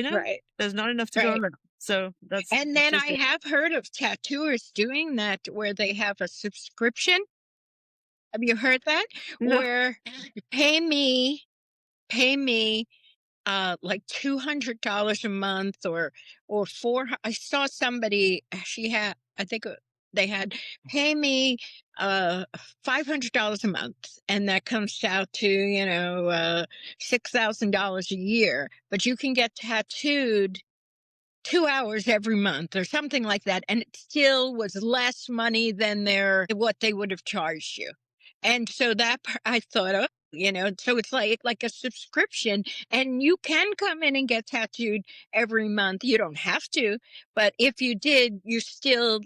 Right. there's not enough to go Right. around. So And that's then just I it. have heard of tattooers doing that where they have a subscription. Have you heard that? No. Where you pay me like $200 a month, or I saw somebody, she had, I think they had, pay me uh $500 a month, and that comes out to $6,000 a year, but you can get tattooed 2 hours every month or something like that, and it still was less money than what they would have charged you. And so I thought, oh, so it's like a subscription, and you can come in and get tattooed every month. You don't have to, but if you did, you're still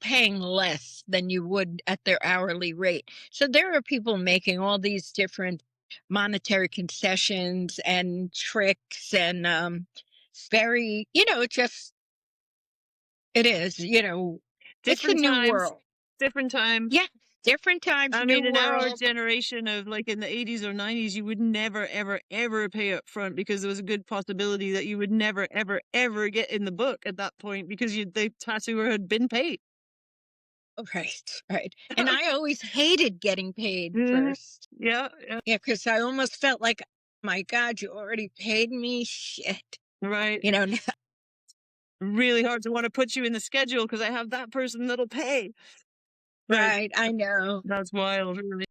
paying less than you would at their hourly rate. So there are people making all these different monetary concessions and tricks, and very, it is, it's a Different new times, world. different times. Yeah. Different times, I new mean, in our world. generation of like in the 80s or 90s, you would never, ever, ever pay up front because there was a good possibility that you would never, ever, ever get in the book at that point because the tattooer had been paid. Right, right. And I always hated getting paid Mhm. first. Yeah, yeah, Yeah, because I almost felt like, my God, you already paid me? Shit. right. You know, Really hard to want to put you in the schedule because I have that person that'll pay. But right, I know. that's wild, really.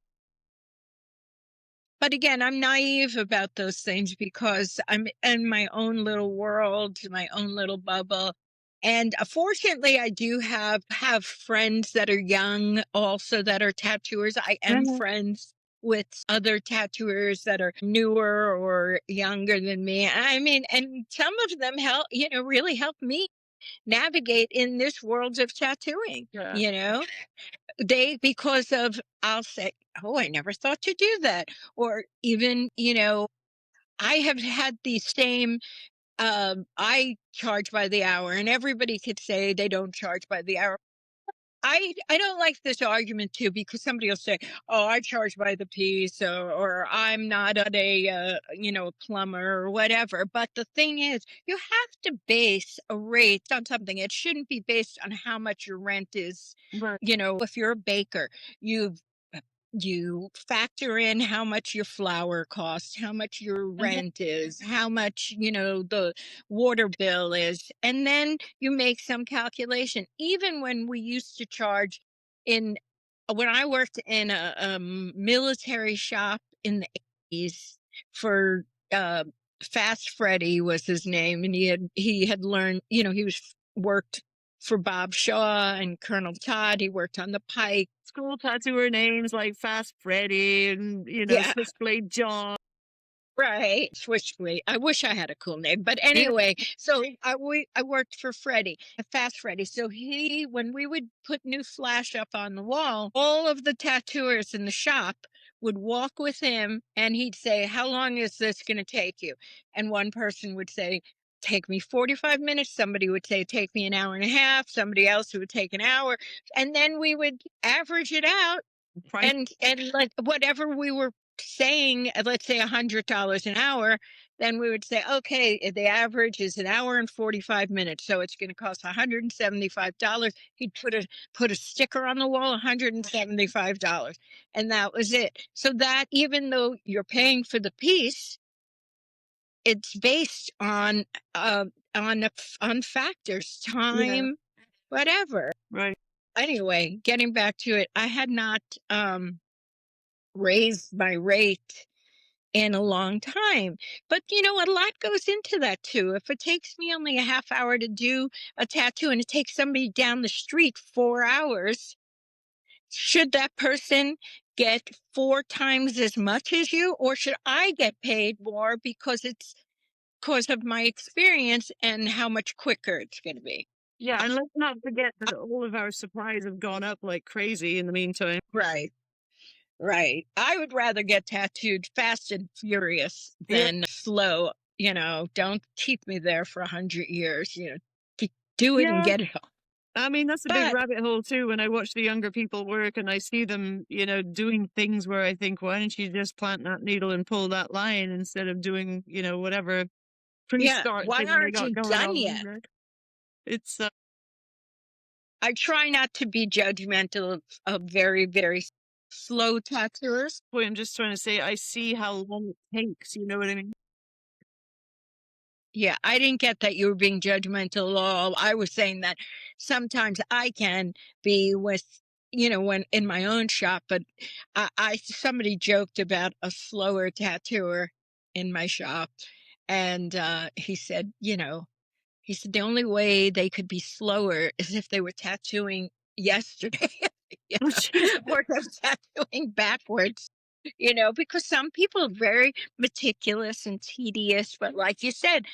But again, I'm naive about those things because I'm in my own little world, my own little bubble. And fortunately, I do have friends that are young, also that are tattooers. I am Mhm. friends with other tattooers that are newer or younger than me. I mean, and some of them really help me navigate in this world of tattooing. Yeah. Because of, I'll say, oh, I never thought to do that. Or even, I have had the same, I charge by the hour, and everybody could say they don't charge by the hour. I don't like this argument too, because somebody will say, "Oh, I charge by the piece," or "I'm not a plumber or whatever." But the thing is, you have to base a rate on something. It shouldn't be based on how much your rent is. Right. If you're a baker, you you factor in how much your flour costs, how much your Mhm. rent is, how much, the water bill is, and then you make some calculation. Even when we used to charge in when I worked in a military shop in the 80s for Fast Freddy was his name, and he had learned, he was worked for Bob Shaw and Colonel Todd. He worked on the Pike. School tattooer names like Fast Freddy and, Yeah, Switchblade John. right. Switchblade. I wish I had a cool name. But Yeah, anyway, so I worked for Freddie, Fast Freddie. So when we would put new flash up on the wall, all of the tattooers in the shop would walk with him and he'd say, "How long is this going to take you?" And one person would say, "Take me 45 minutes." Somebody would say, "Take me an hour and a half." Somebody else would take an hour. And then we would average it out, price. and like whatever we were saying, let's say $100 an hour, then we would say, okay, the average is an hour and 45 minutes, so it's going to cost $175. He'd put a sticker on the wall, $175, and that was it. So that even though you're paying for the piece, it's based on factors, Yeah, time, whatever. right. Anyway, getting back to it, I had not raised my rate in a long time. But a lot goes into that too. If it takes me only a half hour to do a tattoo and it takes somebody down the street 4 hours, should that person get 4 times as much as you? Or should I get paid more because of my experience and how much quicker it's going to be? Yeah, and let's not forget that all of our supplies have gone up like crazy in the meantime. Right. Right. I would rather get tattooed fast and furious Yeah. than slow. Don't keep me there for 100 years. Do it and Yeah. get it all. I mean, that's a big But rabbit hole too when I watch the younger people work and I see them, doing things where I think, why don't you just plant that needle and pull that line instead of doing, whatever yeah, pre-start why thing they aren't got you going done on. yet? Right? It's I try not to be judgmental of very, very slow tattooers. boy, I'm just trying to say I see how long it takes, you know what I mean? Yeah, I didn't get that you were being judgmental at all. I was saying that sometimes I can be with, when in my own shop, but somebody joked about a slower tattooer in my shop. And he said the only way they could be slower is if they were tattooing yesterday, Oh, jeez. or they're tattooing backwards. Because some people are very meticulous and tedious, but like you said,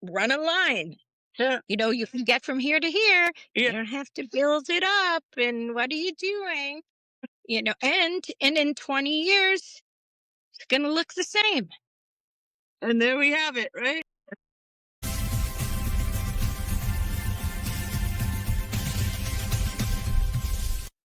run a line. Yeah. You can get from here to here. Yeah. You don't have to build it up. And what are you doing? And in 20 years, it's going to look the same. And there we have it, right?